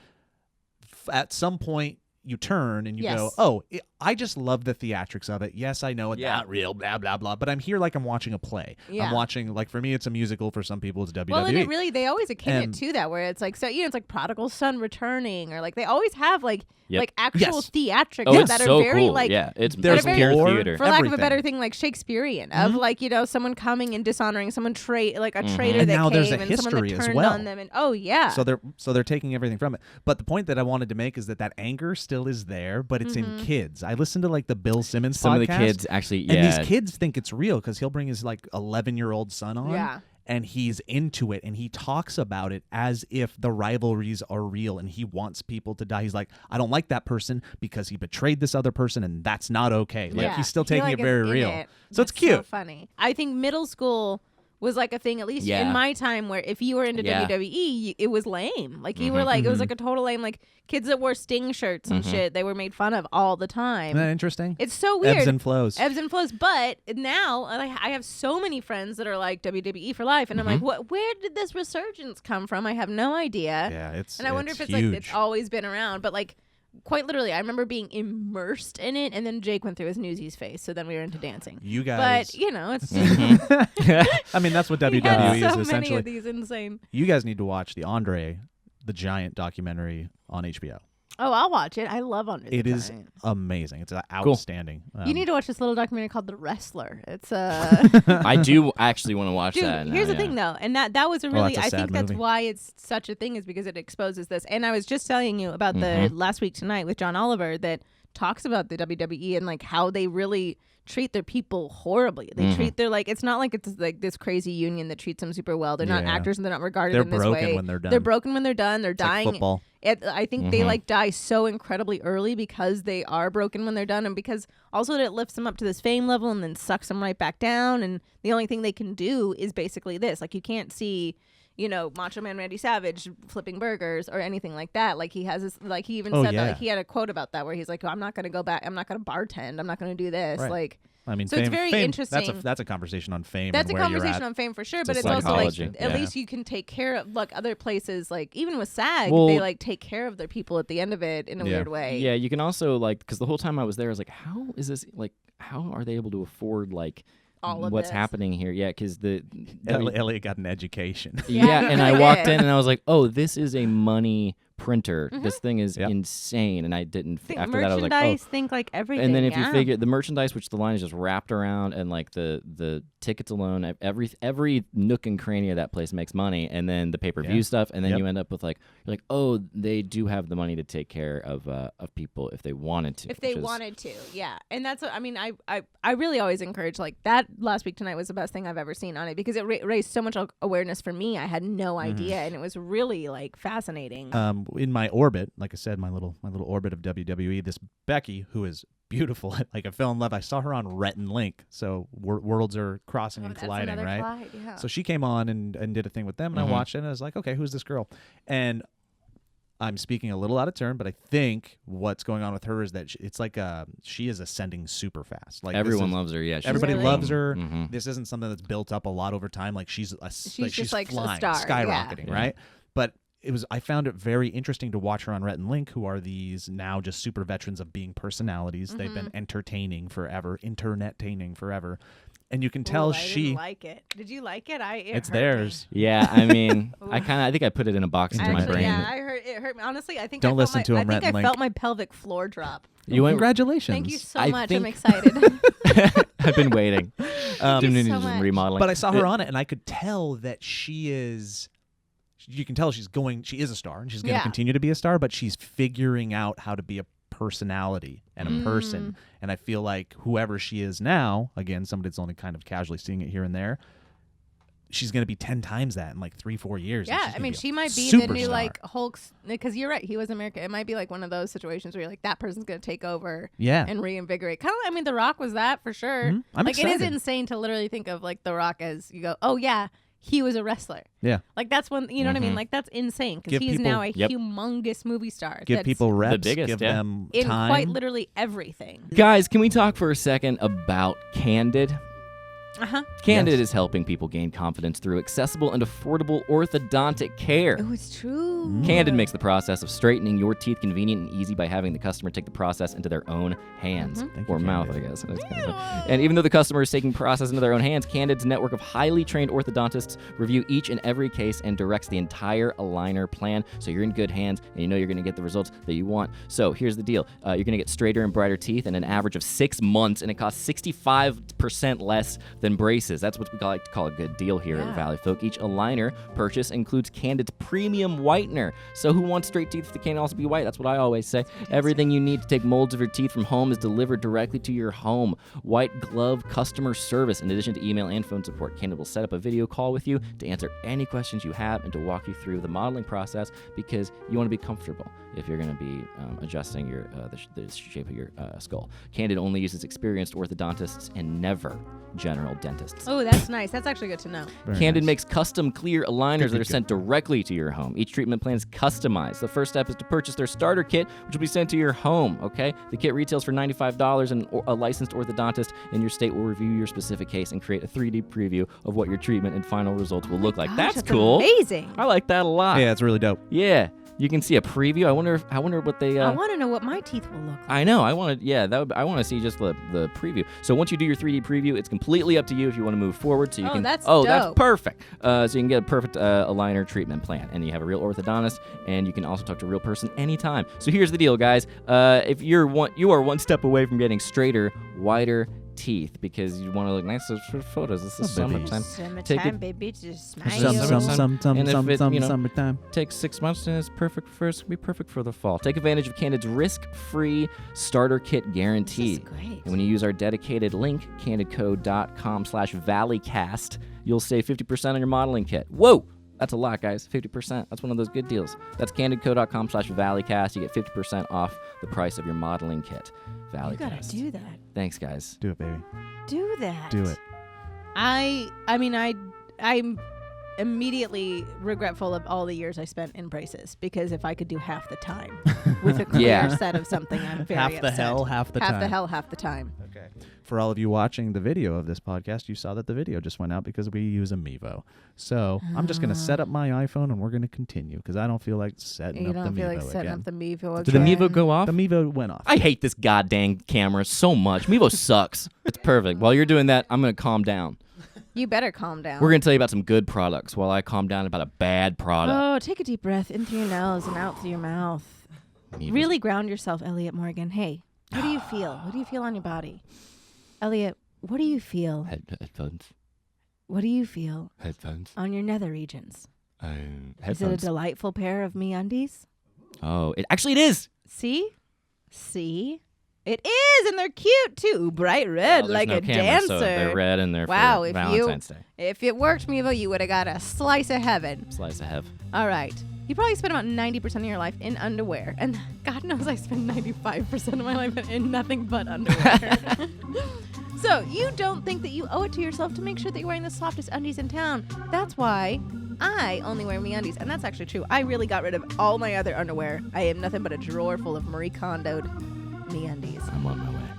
[SPEAKER 1] at some point you turn and you go,
[SPEAKER 4] Yes.
[SPEAKER 1] oh, I just love the theatrics of it. Yes, I know it's
[SPEAKER 2] Yeah.
[SPEAKER 1] not real, blah, blah, blah. But I'm here like I'm watching a play.
[SPEAKER 4] Yeah.
[SPEAKER 1] I'm watching, like for me, it's a musical. For some people, it's WWE.
[SPEAKER 4] Well, and it really, they always akin
[SPEAKER 1] And-
[SPEAKER 4] it to that, where it's like, so, it's like Prodigal Son returning, or like they always have like
[SPEAKER 2] Yep.
[SPEAKER 4] like actual
[SPEAKER 1] Yes.
[SPEAKER 4] theatrics
[SPEAKER 2] oh, it's
[SPEAKER 4] that are
[SPEAKER 2] so
[SPEAKER 4] very
[SPEAKER 2] cool.
[SPEAKER 4] like,
[SPEAKER 2] Yeah, it's
[SPEAKER 1] There's
[SPEAKER 2] pure
[SPEAKER 1] lore.
[SPEAKER 2] theater.
[SPEAKER 4] for lack of a
[SPEAKER 1] everything.
[SPEAKER 4] better thing, like Shakespearean of like, someone coming and dishonoring someone, like a traitor
[SPEAKER 1] And
[SPEAKER 4] that
[SPEAKER 1] now
[SPEAKER 4] came
[SPEAKER 1] there's a
[SPEAKER 4] and someone that
[SPEAKER 1] history as
[SPEAKER 4] turned
[SPEAKER 1] well.
[SPEAKER 4] on them, and so
[SPEAKER 1] they're taking everything from it. But the point that I wanted to make is that anger still is there, but it's in kids. I listened to like the Bill Simmons
[SPEAKER 2] Some of the
[SPEAKER 1] podcast,
[SPEAKER 2] kids actually,
[SPEAKER 1] and
[SPEAKER 2] yeah.
[SPEAKER 1] these kids think it's real because he'll bring his like 11-year-old son on,
[SPEAKER 4] Yeah.
[SPEAKER 1] and he's into it, and he talks about it as if the rivalries are real, and he wants people to die. He's like, I don't like that person because he betrayed this other person, and that's not okay. Like
[SPEAKER 4] Yeah.
[SPEAKER 1] he's still
[SPEAKER 4] He,
[SPEAKER 1] taking
[SPEAKER 4] like,
[SPEAKER 1] it
[SPEAKER 4] is
[SPEAKER 1] very
[SPEAKER 4] in
[SPEAKER 1] real.
[SPEAKER 4] it.
[SPEAKER 1] So it's
[SPEAKER 4] That's
[SPEAKER 1] cute.
[SPEAKER 4] so funny. I think middle school was like a thing, at least
[SPEAKER 2] Yeah.
[SPEAKER 4] in my time, where if you were into
[SPEAKER 2] Yeah.
[SPEAKER 4] WWE, it was lame. Like you were like, it was like a total lame. Like kids that wore Sting shirts and shit, they were made fun of all the time.
[SPEAKER 1] Isn't that interesting?
[SPEAKER 4] It's so weird.
[SPEAKER 1] Ebbs and flows.
[SPEAKER 4] Ebbs and flows. But now I have so many friends that are like WWE for life, and I'm like, what? Where did this resurgence come from? I have no idea.
[SPEAKER 1] Yeah, it's
[SPEAKER 4] And I wonder if it's
[SPEAKER 1] huge.
[SPEAKER 4] like it's always been around, but like quite literally, I remember being immersed in it, and then Jake went through his Newsies phase, so then we were into dancing.
[SPEAKER 1] You guys,
[SPEAKER 4] But it's
[SPEAKER 1] I mean, that's what
[SPEAKER 4] we
[SPEAKER 1] WWE
[SPEAKER 4] had
[SPEAKER 1] is
[SPEAKER 4] so many
[SPEAKER 1] essentially.
[SPEAKER 4] of these insane.
[SPEAKER 1] You guys need to watch the Andre the Giant documentary on HBO.
[SPEAKER 4] Oh, I'll watch it. I love Under the
[SPEAKER 1] It is
[SPEAKER 4] Giant.
[SPEAKER 1] amazing. It's outstanding.
[SPEAKER 4] You need to watch this little documentary called The Wrestler. It's
[SPEAKER 2] I do actually want to watch
[SPEAKER 4] Dude,
[SPEAKER 2] that. now,
[SPEAKER 4] here's the
[SPEAKER 2] yeah.
[SPEAKER 4] thing though, and that was a
[SPEAKER 1] Well,
[SPEAKER 4] really
[SPEAKER 1] that's a
[SPEAKER 4] I
[SPEAKER 1] sad
[SPEAKER 4] think that's
[SPEAKER 1] movie.
[SPEAKER 4] why it's such a thing, is because it exposes this. And I was just telling you about the Last Week Tonight with John Oliver that talks about the WWE and like how they really treat their people horribly. They treat their like, it's not like it's like this crazy union that treats them super well. They're not
[SPEAKER 1] Yeah.
[SPEAKER 4] actors and they're not regarded
[SPEAKER 1] They're
[SPEAKER 4] in this
[SPEAKER 1] broken
[SPEAKER 4] way.
[SPEAKER 1] when they're done.
[SPEAKER 4] They're broken when they're done. They're
[SPEAKER 1] It's like
[SPEAKER 4] dying.
[SPEAKER 1] football.
[SPEAKER 4] I think they like die so incredibly early because they are broken when they're done, and because also it lifts them up to this fame level and then sucks them right back down. And the only thing they can do is basically this. Like you can't see, Macho Man Randy Savage flipping burgers or anything like that. Like he has this, like he even
[SPEAKER 1] Oh,
[SPEAKER 4] said that,
[SPEAKER 1] yeah.
[SPEAKER 4] like he had a quote about that where he's like, I'm not going to go back. I'm not going to bartend. I'm not going to do this.
[SPEAKER 1] Right.
[SPEAKER 4] Like,
[SPEAKER 1] I mean,
[SPEAKER 4] So it's
[SPEAKER 1] fame,
[SPEAKER 4] very
[SPEAKER 1] fame,
[SPEAKER 4] interesting.
[SPEAKER 1] That's a conversation on fame.
[SPEAKER 4] that's
[SPEAKER 1] and
[SPEAKER 4] a
[SPEAKER 1] where you're
[SPEAKER 4] conversation
[SPEAKER 1] at.
[SPEAKER 4] on fame for sure,
[SPEAKER 1] It's
[SPEAKER 4] but
[SPEAKER 1] a
[SPEAKER 4] it's also like
[SPEAKER 2] psychology,
[SPEAKER 4] at
[SPEAKER 2] yeah.
[SPEAKER 4] least you can take care of like other places, like even with SAG,
[SPEAKER 2] Well-
[SPEAKER 4] they like take care of their people at the end of it in a
[SPEAKER 1] Yeah.
[SPEAKER 4] weird way.
[SPEAKER 2] Yeah, you can also like, because the whole time I was there, I was like, how is this like? How are they able to afford like
[SPEAKER 4] All of
[SPEAKER 2] what's
[SPEAKER 4] this.
[SPEAKER 2] happening here? Yeah, because
[SPEAKER 1] Elliott got an education.
[SPEAKER 2] yeah, and I
[SPEAKER 4] Yeah.
[SPEAKER 2] walked in and I was like, oh, this is a money printer.
[SPEAKER 4] Mm-hmm.
[SPEAKER 2] This thing is
[SPEAKER 1] Yep.
[SPEAKER 2] insane, and I didn't.
[SPEAKER 4] Think
[SPEAKER 2] After that, I was like, oh.
[SPEAKER 4] merchandise, think like everything.
[SPEAKER 2] And then if you
[SPEAKER 4] yeah.
[SPEAKER 2] figure the merchandise, which the line is just wrapped around, and like the tickets alone, every nook and cranny of that place makes money, and then the pay-per-view
[SPEAKER 1] Yeah.
[SPEAKER 2] stuff, and then
[SPEAKER 1] Yep.
[SPEAKER 2] you end up with like you're like, oh, they do have the money to take care of people if they wanted to.
[SPEAKER 4] if they
[SPEAKER 2] which is-
[SPEAKER 4] wanted to, yeah. And that's what I mean. I really always encourage like that. Last Week Tonight was the best thing I've ever seen on it because it raised so much awareness for me. I had no
[SPEAKER 1] Mm-hmm.
[SPEAKER 4] idea, and it was really like fascinating.
[SPEAKER 1] In my orbit, like I said, my little orbit of WWE, this Becky, who is beautiful, like I fell in love. I saw her on Rhett and Link, so worlds are crossing and
[SPEAKER 4] that's
[SPEAKER 1] colliding,
[SPEAKER 4] another
[SPEAKER 1] right?
[SPEAKER 4] collide, yeah.
[SPEAKER 1] So she came on and did a thing with them, and I watched it, and I was like, okay, who's this girl? And I'm speaking a little out of turn, but I think what's going on with her is that it's like she is ascending super fast. Like this
[SPEAKER 2] Everyone
[SPEAKER 1] is-
[SPEAKER 2] loves her. Yeah, she's
[SPEAKER 1] Everybody
[SPEAKER 4] Really?
[SPEAKER 1] loves her.
[SPEAKER 2] Mhm.
[SPEAKER 1] This isn't something that's built up a lot over time. Like she's
[SPEAKER 4] just like a
[SPEAKER 1] flying,
[SPEAKER 4] star, yeah.
[SPEAKER 1] skyrocketing,
[SPEAKER 2] Yeah.
[SPEAKER 1] right? But I found it very interesting to watch her on Rhett and Link, who are these now just super veterans of being personalities. They've been entertaining forever, internet-taining forever. And you can tell
[SPEAKER 4] Ooh, I
[SPEAKER 1] she
[SPEAKER 4] didn't like it. Did you like it?
[SPEAKER 1] it's
[SPEAKER 4] hurt me.
[SPEAKER 1] theirs.
[SPEAKER 2] Yeah, I mean, I think I put it in a box into my
[SPEAKER 4] Actually,
[SPEAKER 2] brain.
[SPEAKER 4] yeah, it hurt me. Honestly, I think
[SPEAKER 1] Don't
[SPEAKER 4] I felt
[SPEAKER 1] listen
[SPEAKER 4] my,
[SPEAKER 1] to 'em,
[SPEAKER 4] I think
[SPEAKER 1] Rhett and
[SPEAKER 4] I
[SPEAKER 1] Link.
[SPEAKER 4] felt my pelvic floor drop
[SPEAKER 2] You went.
[SPEAKER 1] Congratulations.
[SPEAKER 4] Thank you so
[SPEAKER 2] I
[SPEAKER 4] much. I'm
[SPEAKER 2] think-
[SPEAKER 4] excited.
[SPEAKER 2] I've been waiting.
[SPEAKER 4] Thank you
[SPEAKER 2] Doing
[SPEAKER 4] so
[SPEAKER 2] some
[SPEAKER 4] much.
[SPEAKER 2] remodeling.
[SPEAKER 5] But I saw her on it, and I could tell that she is. You can tell she is a star, and she's going to
[SPEAKER 4] Yeah.
[SPEAKER 5] continue to be a star. But she's figuring out how to be a personality and a person. And I feel like whoever she is now, again, somebody that's only kind of casually seeing it here and there, she's going to be 10 times that in like 3-4 years. and
[SPEAKER 4] Yeah,
[SPEAKER 5] she's
[SPEAKER 4] I
[SPEAKER 5] gonna
[SPEAKER 4] mean,
[SPEAKER 5] be a
[SPEAKER 4] she might be the new
[SPEAKER 5] superstar.
[SPEAKER 4] like Hulk's, because you're right, he was America. It might be like one of those situations where you're like, that person's gonna take over
[SPEAKER 5] Yeah.
[SPEAKER 4] and reinvigorate. Kind of, I mean, The Rock was that for sure.
[SPEAKER 5] I'm
[SPEAKER 4] like, it is
[SPEAKER 5] excited.
[SPEAKER 4] insane to literally think of like The Rock as you go, oh yeah, he was a wrestler.
[SPEAKER 5] Yeah.
[SPEAKER 4] Like that's one, you know what I mean? Like that's insane because
[SPEAKER 5] Give
[SPEAKER 4] he's
[SPEAKER 5] people-
[SPEAKER 4] now a
[SPEAKER 2] Yep.
[SPEAKER 4] humongous movie star.
[SPEAKER 5] Give
[SPEAKER 4] that's
[SPEAKER 5] people reps,
[SPEAKER 2] biggest,
[SPEAKER 5] give
[SPEAKER 2] yeah.
[SPEAKER 5] them
[SPEAKER 4] in
[SPEAKER 5] time.
[SPEAKER 4] quite literally everything.
[SPEAKER 2] Guys, can we talk for a second about Candid? Candid is helping people gain confidence through accessible and affordable orthodontic care.
[SPEAKER 4] Oh, it's true.
[SPEAKER 2] Candid makes the process of straightening your teeth convenient and easy by having the customer take the process into their own hands or mouth, I guess. That's kind of fun. And even though the customer is taking the process into their own hands, Candid's network of highly trained orthodontists review each and every case and directs the entire aligner plan. So you're in good hands and you know you're going to get the results that you want. So here's the deal. You're going to get straighter and brighter teeth in an average of 6 months, and it costs 65% less than braces. That's what we like to call a good deal here at Valley Folk. Each aligner purchase includes Candid's premium whitener. So who wants straight teeth if they can't also be white? That's what I always say. Everything you need to take molds of your teeth from home is delivered directly to your home. White glove customer service. In addition to email and phone support, Candid will set up a video call with you to answer any questions you have and to walk you through the modeling process, because you want to be comfortable if you're going to be adjusting your the shape of your skull. Candid only uses experienced orthodontists and never general dentists.
[SPEAKER 4] Oh, that's nice. That's actually good to know.
[SPEAKER 5] Very
[SPEAKER 2] Candid
[SPEAKER 5] nice.
[SPEAKER 2] makes custom clear aligners that are
[SPEAKER 5] good.
[SPEAKER 2] sent directly to your home. Each treatment plan is customized. The first step is to purchase their starter kit, which will be sent to your home, okay? The kit retails for $95, and a licensed orthodontist in your state will review your specific case and create a 3D preview of what your treatment and final results will look like.
[SPEAKER 4] Gosh,
[SPEAKER 2] That's cool.
[SPEAKER 4] Amazing.
[SPEAKER 2] I like that a lot.
[SPEAKER 5] Yeah, it's really dope.
[SPEAKER 2] Yeah. You can see a preview. I wonder what they
[SPEAKER 4] I want to know what my teeth will look like.
[SPEAKER 2] I know. I want to. I want to see just the preview. So once you do your 3D preview, it's completely up to you if you want to move forward. So you
[SPEAKER 4] Oh,
[SPEAKER 2] can.
[SPEAKER 4] that's
[SPEAKER 2] that's
[SPEAKER 4] dope.
[SPEAKER 2] perfect. So you can get a perfect aligner treatment plan, and you have a real orthodontist, and you can also talk to a real person anytime. So here's the deal, guys. If you are one step away from getting straighter, whiter teeth, because you want to look nice for photos. This is summertime. Take
[SPEAKER 4] Summertime,
[SPEAKER 2] it-
[SPEAKER 4] baby, just smile.
[SPEAKER 2] And if it, you know,
[SPEAKER 5] summertime.
[SPEAKER 2] takes 6 months and it's perfect for it's gonna be perfect for the fall. Take advantage of Candid's risk-free starter kit guarantee.
[SPEAKER 4] This is great.
[SPEAKER 2] And when you use our dedicated link, candidcode.com/valleycast, you'll save 50% on your modeling kit. Whoa! That's a lot, guys. 50%. That's one of those good deals. That's candidcode.com/valleycast. You get 50% off the price of your modeling kit. Valleycast.
[SPEAKER 4] You gotta do that.
[SPEAKER 2] Thanks, guys.
[SPEAKER 5] Do it, baby.
[SPEAKER 4] Do that.
[SPEAKER 5] Do it.
[SPEAKER 4] I'm immediately regretful of all the years I spent in braces, because if I could do half the time with a clear
[SPEAKER 2] Yeah.
[SPEAKER 4] set of something, I'm very
[SPEAKER 5] Half the
[SPEAKER 4] upset.
[SPEAKER 5] hell, half the
[SPEAKER 4] half
[SPEAKER 5] time.
[SPEAKER 4] the hell, half the time.
[SPEAKER 5] Okay. For all of you watching the video of this podcast, you saw that the video just went out because we use a Mevo. So I'm just going to set up my iPhone and we're going to continue because I don't feel like setting
[SPEAKER 4] You
[SPEAKER 5] up
[SPEAKER 4] don't
[SPEAKER 5] the
[SPEAKER 4] feel
[SPEAKER 5] Mevo
[SPEAKER 4] like setting
[SPEAKER 5] again.
[SPEAKER 4] up the Mevo
[SPEAKER 2] Did the
[SPEAKER 4] again.
[SPEAKER 2] Mevo go off?
[SPEAKER 5] The Mevo went off.
[SPEAKER 2] I hate this goddamn camera so much. Mevo sucks. It's perfect. While you're doing that, I'm going to calm down.
[SPEAKER 4] You better calm down.
[SPEAKER 2] We're going to tell you about some good products while I calm down about a bad product.
[SPEAKER 4] Oh, take a deep breath in through your nose and out through your mouth.
[SPEAKER 2] Mevo's-
[SPEAKER 4] Really ground yourself, Elliott Morgan. Hey, what do you feel? What do you feel on your body? Elliott, what do you feel?
[SPEAKER 2] Headphones.
[SPEAKER 4] What do you feel
[SPEAKER 2] Headphones.
[SPEAKER 4] on your nether regions? Is it a
[SPEAKER 2] Headphones.
[SPEAKER 4] delightful pair of MeUndies?
[SPEAKER 2] Oh, it is.
[SPEAKER 4] See? It is, and they're cute too. Bright red,
[SPEAKER 2] Well, there's
[SPEAKER 4] like
[SPEAKER 2] no
[SPEAKER 4] a
[SPEAKER 2] camera,
[SPEAKER 4] dancer.
[SPEAKER 2] So they're red and they're
[SPEAKER 4] Wow,
[SPEAKER 2] for
[SPEAKER 4] if
[SPEAKER 2] Valentine's Day.
[SPEAKER 4] If it worked, Mevo, you would have got a slice of heaven.
[SPEAKER 2] Slice of heaven.
[SPEAKER 4] All right. You probably spend about 90% of your life in underwear. And God knows I spend 95% of my life in nothing but underwear. So you don't think that you owe it to yourself to make sure that you're wearing the softest undies in town. That's why I only wear MeUndies. And that's actually true. I really got rid of all my other underwear. I am nothing but a drawer full of Marie Kondoed MeUndies.
[SPEAKER 2] I'm on my way.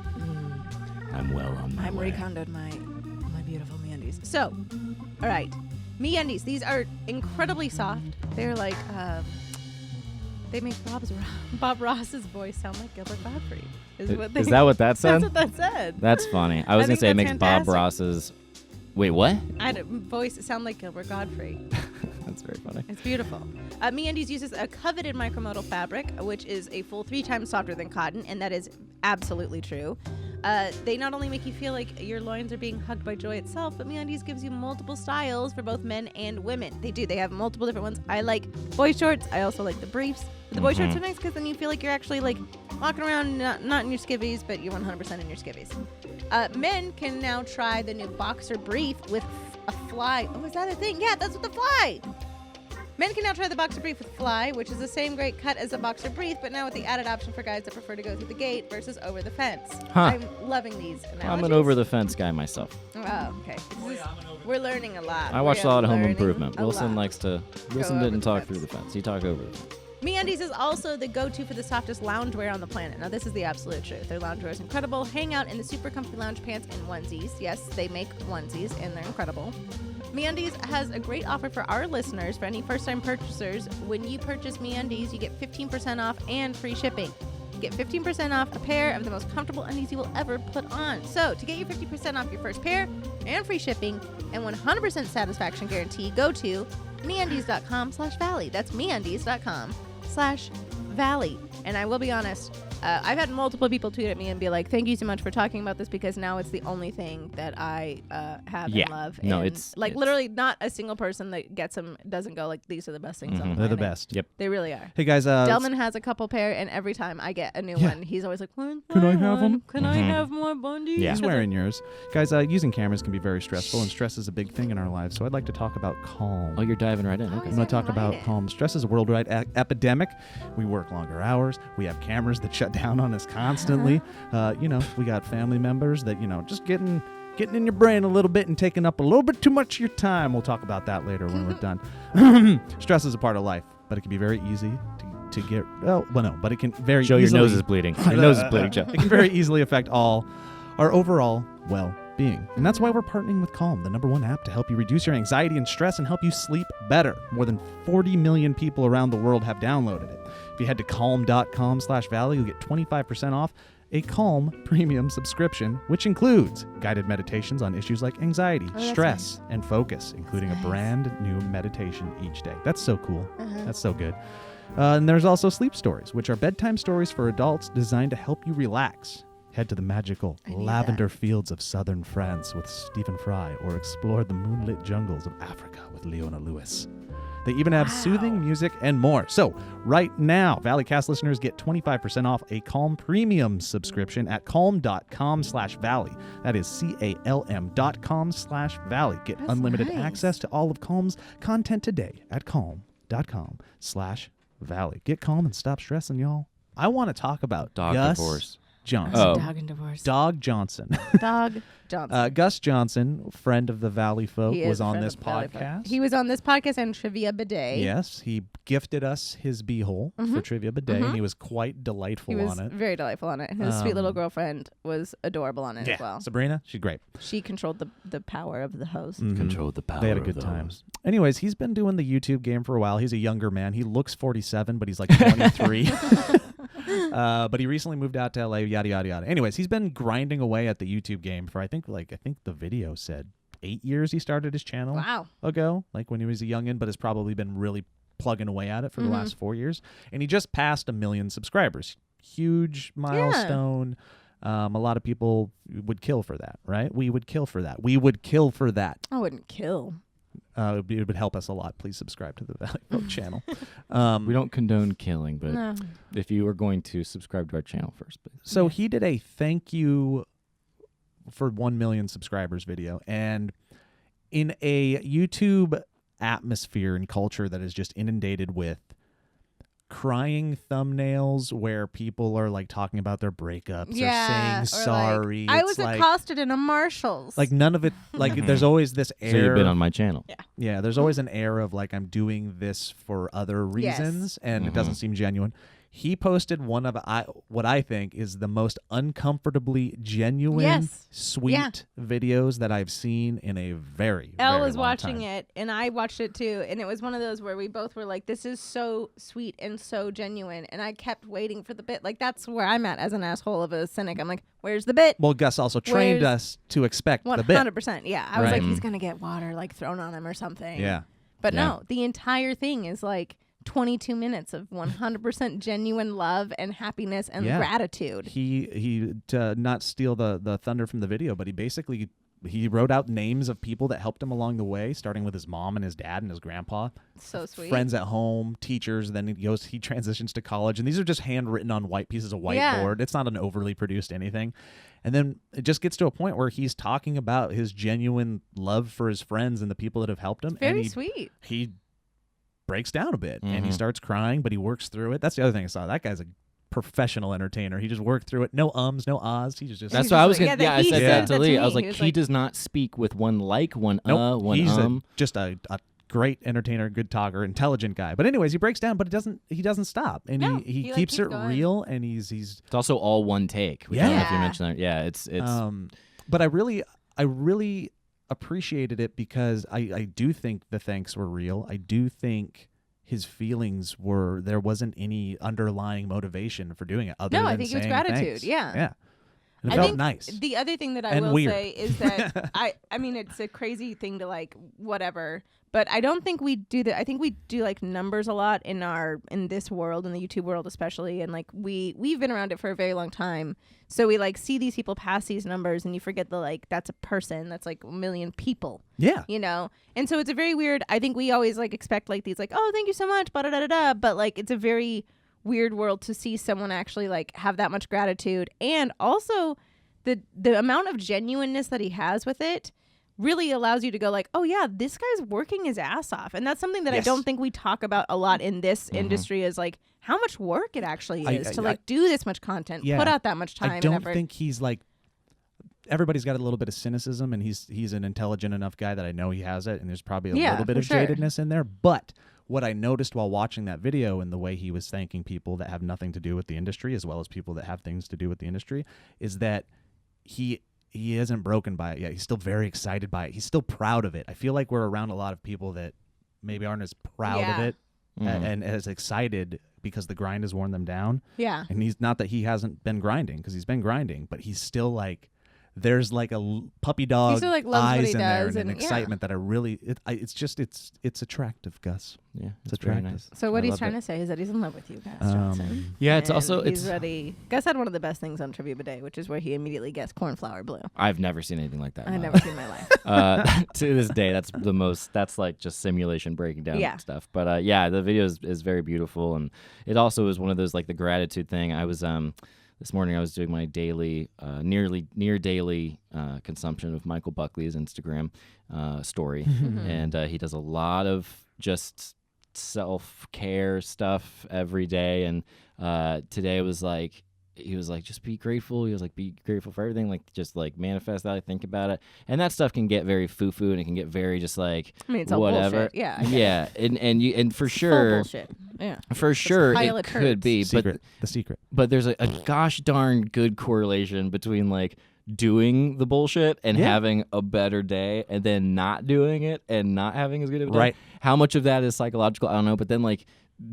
[SPEAKER 2] I'm well on my
[SPEAKER 4] I
[SPEAKER 2] way.
[SPEAKER 4] Marie Kondoed my beautiful MeUndies. So, all right. MeUndies. These are incredibly soft. They're like, they make Bob Ross's voice sound like Gilbert Gottfried. Is
[SPEAKER 2] that what that said?
[SPEAKER 4] That's what that said.
[SPEAKER 2] That's funny. I was going
[SPEAKER 4] think
[SPEAKER 2] to say it
[SPEAKER 4] that's
[SPEAKER 2] makes Bob
[SPEAKER 4] fantastic.
[SPEAKER 2] Ross's... Wait, what?
[SPEAKER 4] I had a voice that sound like Gilbert Gottfried.
[SPEAKER 2] That's very funny.
[SPEAKER 4] It's beautiful. MeUndies uses a coveted micromodal fabric, which is a full 3 times softer than cotton, and that is absolutely true. They not only make you feel like your loins are being hugged by joy itself, but MeUndies gives you multiple styles for both men and women. They do. They have multiple different ones. I like boy shorts. I also like the briefs. The boy shorts are nice because then you feel like you're actually like walking around not in your skivvies, but you're 100% in your skivvies. Men can now try the new boxer brief with a fly. Oh, is that a thing? Yeah, that's with the fly. Men can now try the boxer brief with fly, which is the same great cut as a boxer brief, but now with the added option for guys that prefer to go through the gate versus over the fence.
[SPEAKER 2] Huh.
[SPEAKER 4] I'm loving these analogies.
[SPEAKER 2] I'm an over-the-fence guy myself.
[SPEAKER 4] Oh, okay. We're learning a lot.
[SPEAKER 2] I watched a lot of Home Improvement. Wilson
[SPEAKER 4] likes
[SPEAKER 2] Wilson
[SPEAKER 4] over
[SPEAKER 2] didn't
[SPEAKER 4] the
[SPEAKER 2] talk
[SPEAKER 4] fence.
[SPEAKER 2] through the fence. He talked over the fence.
[SPEAKER 4] MeUndies is also the go-to for the softest loungewear on the planet. Now, this is the absolute truth. Their loungewear is incredible. Hang out in the super comfy lounge pants and onesies. Yes, they make onesies, and they're incredible. MeUndies has a great offer for our listeners. For any first-time purchasers, when you purchase MeUndies, you get 15% off and free shipping. Get 15% off a pair of the most comfortable undies you will ever put on. So, to get your 50% off your first pair and free shipping and 100% satisfaction guarantee, go to MeUndies.com/Valley. That's MeUndies.com/Valley. And I will be honest, I've had multiple people tweet at me and be like, thank you so much for talking about this because now it's the only thing that I have and love.
[SPEAKER 2] No,
[SPEAKER 4] and
[SPEAKER 2] it's
[SPEAKER 4] literally not a single person that gets them doesn't go like, these are the best things on the
[SPEAKER 1] They're
[SPEAKER 4] planet.
[SPEAKER 1] the best.
[SPEAKER 2] Yep.
[SPEAKER 4] They really are.
[SPEAKER 1] Hey guys,
[SPEAKER 4] Delman has a couple pair, and every time I get a new one, he's always like,
[SPEAKER 1] Can I have 'em?
[SPEAKER 4] Can I have more bundies?
[SPEAKER 2] Yeah.
[SPEAKER 1] He's wearing yours. Guys, using cameras can be very stressful, and stress is a big thing in our lives. So I'd like to talk about calm.
[SPEAKER 2] Oh, you're diving right in. Okay.
[SPEAKER 1] I'm going to talk
[SPEAKER 4] Right
[SPEAKER 1] about
[SPEAKER 4] in.
[SPEAKER 1] calm. Stress is a worldwide epidemic. We work longer hours. We have cameras that shut down on us constantly. We got family members that, just getting in your brain a little bit and taking up a little bit too much of your time. We'll talk about that later when we're done. Stress is a part of life, but it can be very easy to get. But it can very
[SPEAKER 2] Joe,
[SPEAKER 1] easily.
[SPEAKER 2] your nose is bleeding. Your nose is bleeding, Joe.
[SPEAKER 1] It can very easily affect our overall well-being. And that's why we're partnering with Calm, the #1 app to help you reduce your anxiety and stress and help you sleep better. More than 40 million people around the world have downloaded it. If you head to calm.com/Valley, you'll get 25% off a Calm premium subscription, which includes guided meditations on issues like anxiety, stress, and focus, including a brand new meditation each day. That's so cool. That's so good. And there's also sleep stories, which are bedtime stories for adults designed to help you relax. Head to the magical lavender fields of southern France with Stephen Fry, or explore the moonlit jungles of Africa with Leona Lewis. They even have soothing music and more. So right now, Valleycast listeners get 25% off a Calm premium subscription at calm.com/Valley. That is CALM.com/Valley. Get unlimited access to all of Calm's content today at calm.com/Valley. Get calm and stop stressing, y'all. I want to talk about
[SPEAKER 2] Dog
[SPEAKER 1] Gus
[SPEAKER 2] divorce.
[SPEAKER 1] Johnson.
[SPEAKER 2] Oh.
[SPEAKER 4] Dog and divorce.
[SPEAKER 1] Dog Johnson.
[SPEAKER 4] Dog Johnson.
[SPEAKER 1] Gus Johnson, friend of the Valley folk,
[SPEAKER 4] He is
[SPEAKER 1] was
[SPEAKER 4] a
[SPEAKER 1] on
[SPEAKER 4] friend
[SPEAKER 1] this
[SPEAKER 4] of the Valley folk.
[SPEAKER 1] podcast.
[SPEAKER 4] He was on this podcast and Trivia Bidet.
[SPEAKER 1] Yes, he gifted us his beehole for Trivia Bidet, and he was quite delightful
[SPEAKER 4] He was
[SPEAKER 1] on it.
[SPEAKER 4] very delightful on it. His sweet little girlfriend was adorable on it as well.
[SPEAKER 1] Sabrina, she's great.
[SPEAKER 4] She controlled the power of the host.
[SPEAKER 2] Control the power.
[SPEAKER 1] They had a good time. Anyways, he's been doing the YouTube game for a while. He's a younger man. He looks 47, but he's like 23. But he recently moved out to LA, yada, yada, yada. Anyways, he's been grinding away at the YouTube game for, I think the video said 8 years he started his channel ago, like when he was a youngin', but has probably been really plugging away at it for the last 4 years. And he just passed 1 million subscribers. Huge milestone. A lot of people would kill for that, right? We would kill for that. We would kill for that.
[SPEAKER 4] I wouldn't kill.
[SPEAKER 1] It would help us a lot. Please subscribe to the Valley Folk channel.
[SPEAKER 2] We don't condone killing, but
[SPEAKER 4] No.
[SPEAKER 2] if you are going to subscribe to our channel first, please.
[SPEAKER 1] So he did a thank you for 1 million subscribers video. And in a YouTube atmosphere and culture that is just inundated with crying thumbnails where people are like talking about their breakups or saying sorry.
[SPEAKER 4] I
[SPEAKER 1] It's
[SPEAKER 4] was
[SPEAKER 1] like,
[SPEAKER 4] accosted in a Marshall's.
[SPEAKER 1] like none of it, like there's always this air.
[SPEAKER 2] So you've been on my channel.
[SPEAKER 1] Yeah, there's always an air of like I'm doing this for other reasons, and it doesn't seem genuine. He posted one of what I think is the most uncomfortably genuine, sweet videos that I've seen in a very,
[SPEAKER 4] Elle
[SPEAKER 1] very
[SPEAKER 4] was
[SPEAKER 1] long
[SPEAKER 4] watching
[SPEAKER 1] time.
[SPEAKER 4] it, and I watched it too, and it was one of those where we both were like, this is so sweet and so genuine, and I kept waiting for the bit. Like, that's where I'm at as an asshole of a cynic. I'm like, where's the bit?
[SPEAKER 1] Well, Gus also trained
[SPEAKER 4] Where's-
[SPEAKER 1] us to expect the bit.
[SPEAKER 4] 100%. Yeah. I was
[SPEAKER 1] Right.
[SPEAKER 4] like, he's going to get water like thrown on him or something.
[SPEAKER 1] Yeah.
[SPEAKER 4] But
[SPEAKER 2] Yeah.
[SPEAKER 4] no, the entire thing is like 22 minutes of 100% genuine love and happiness and gratitude.
[SPEAKER 1] He to not steal the thunder from the video, but he wrote out names of people that helped him along the way, starting with his mom and his dad and his grandpa.
[SPEAKER 4] So sweet.
[SPEAKER 1] Friends at home, teachers. Then he transitions to college, and these are just handwritten on white pieces of whiteboard. It's not an overly produced anything. And then it just gets to a point where he's talking about his genuine love for his friends and the people that have helped him.
[SPEAKER 4] Very
[SPEAKER 1] and
[SPEAKER 4] sweet.
[SPEAKER 1] He breaks down a bit and he starts crying, but he works through it. That's the other thing I saw. That guy's a professional entertainer. He just worked through it. No ums, no ahs. He just
[SPEAKER 2] That's what I was gonna. I said that to
[SPEAKER 4] that
[SPEAKER 2] Lee.
[SPEAKER 4] to
[SPEAKER 2] I was
[SPEAKER 4] me.
[SPEAKER 2] like,
[SPEAKER 4] He was
[SPEAKER 2] he
[SPEAKER 4] like-
[SPEAKER 2] does not speak with one one one
[SPEAKER 1] he's . just a great entertainer, good talker, intelligent guy. But anyways, he breaks down, but he doesn't stop, and
[SPEAKER 4] No,
[SPEAKER 1] he
[SPEAKER 4] he, like,
[SPEAKER 1] keeps
[SPEAKER 4] keeps
[SPEAKER 1] it
[SPEAKER 4] going.
[SPEAKER 1] real, and he's
[SPEAKER 2] It's also all one take. Which I don't know if you
[SPEAKER 4] Yeah.
[SPEAKER 2] mentioned that. Yeah, it's
[SPEAKER 1] But I really appreciated it because I do think the thanks were real. I do think his feelings there wasn't any underlying motivation for doing it other
[SPEAKER 4] No,
[SPEAKER 1] than
[SPEAKER 4] I think it was
[SPEAKER 1] saying
[SPEAKER 4] gratitude.
[SPEAKER 1] thanks.
[SPEAKER 4] Yeah.
[SPEAKER 1] Yeah. And it
[SPEAKER 4] I
[SPEAKER 1] felt
[SPEAKER 4] think
[SPEAKER 1] nice.
[SPEAKER 4] The other thing that I
[SPEAKER 1] And
[SPEAKER 4] will
[SPEAKER 1] weird.
[SPEAKER 4] say is that I mean it's a crazy thing to like whatever, but I don't think we do that. I think we do like numbers a lot in this world, in the YouTube world especially, and like we've been around it for a very long time. So we like see these people pass these numbers and you forget that's a person, that's like a million people.
[SPEAKER 1] Yeah.
[SPEAKER 4] You know? And so it's a very weird, I think we always like expect like these like, oh, thank you so much, blah, da, da, da, da. But like it's a very weird world to see someone actually like have that much gratitude, and also the amount of genuineness that he has with it really allows you to go like, oh yeah, this guy's working his ass off. And that's something that
[SPEAKER 1] Yes.
[SPEAKER 4] I don't think we talk about a lot in this industry, is like how much work it actually is to like do this much content,
[SPEAKER 1] Yeah.
[SPEAKER 4] put out that much time
[SPEAKER 1] I
[SPEAKER 4] and
[SPEAKER 1] don't
[SPEAKER 4] effort.
[SPEAKER 1] think he's like. Everybody's got a little bit of cynicism, and he's an intelligent enough guy that I know he has it, and there's probably a little bit
[SPEAKER 4] for
[SPEAKER 1] of
[SPEAKER 4] sure.
[SPEAKER 1] jadedness in there. But what I noticed while watching that video and the way he was thanking people that have nothing to do with the industry, as well as people that have things to do with the industry, is that he isn't broken by it yet. He's still very excited by it. He's still proud of it. I feel like we're around a lot of people that maybe aren't as proud of
[SPEAKER 4] Yeah.
[SPEAKER 1] it and as excited because the grind has worn them down.
[SPEAKER 4] Yeah.
[SPEAKER 1] And he's not that he hasn't been grinding, because he's been grinding, but he's still like, there's like a puppy dog
[SPEAKER 4] still, like, loves what
[SPEAKER 1] eyes
[SPEAKER 4] he
[SPEAKER 1] in there
[SPEAKER 4] does
[SPEAKER 1] and an
[SPEAKER 4] and- yeah.
[SPEAKER 1] excitement that I really, it's attractive, Gus.
[SPEAKER 2] Yeah,
[SPEAKER 1] It's
[SPEAKER 2] very
[SPEAKER 1] attractive.
[SPEAKER 2] nice.
[SPEAKER 4] So what
[SPEAKER 2] I
[SPEAKER 4] he's
[SPEAKER 2] love
[SPEAKER 4] trying
[SPEAKER 2] it.
[SPEAKER 4] to say is that he's in love with you, Gus Johnson.
[SPEAKER 2] Yeah, it's
[SPEAKER 4] And
[SPEAKER 2] also
[SPEAKER 4] he's
[SPEAKER 2] it's.
[SPEAKER 4] ready. Gus had one of the best things on Trivia Bidet, which is where he immediately guessed cornflower blue.
[SPEAKER 2] I've never seen anything like that. in
[SPEAKER 4] I've
[SPEAKER 2] my
[SPEAKER 4] never
[SPEAKER 2] life.
[SPEAKER 4] seen in my life.
[SPEAKER 2] To this day, that's the most. That's like just simulation breaking down
[SPEAKER 4] Yeah.
[SPEAKER 2] stuff. But yeah, the video is very beautiful, and it also is one of those like the gratitude thing. I was this morning I was doing my daily, near daily consumption of Michael Buckley's Instagram story, and he does a lot of just self-care stuff every day. And today was like, he was like, just be grateful. He was like, be grateful for everything. Like, just like manifest that. Think about it. And that stuff can get very foo-foo, and it can get very just like
[SPEAKER 4] I mean, it's all
[SPEAKER 2] whatever.
[SPEAKER 4] bullshit. Yeah. I get it.
[SPEAKER 2] Yeah, and for
[SPEAKER 4] It's full
[SPEAKER 2] sure,
[SPEAKER 4] bullshit. Yeah.
[SPEAKER 2] for sure,
[SPEAKER 4] pile
[SPEAKER 2] it
[SPEAKER 4] of
[SPEAKER 2] could
[SPEAKER 4] turds.
[SPEAKER 2] be.
[SPEAKER 1] The secret.
[SPEAKER 2] But there's a gosh darn good correlation between like doing the bullshit and
[SPEAKER 1] Yeah.
[SPEAKER 2] having a better day, and then not doing it and not having as good of a day.
[SPEAKER 1] Right.
[SPEAKER 2] How much of that is psychological? I don't know. But then like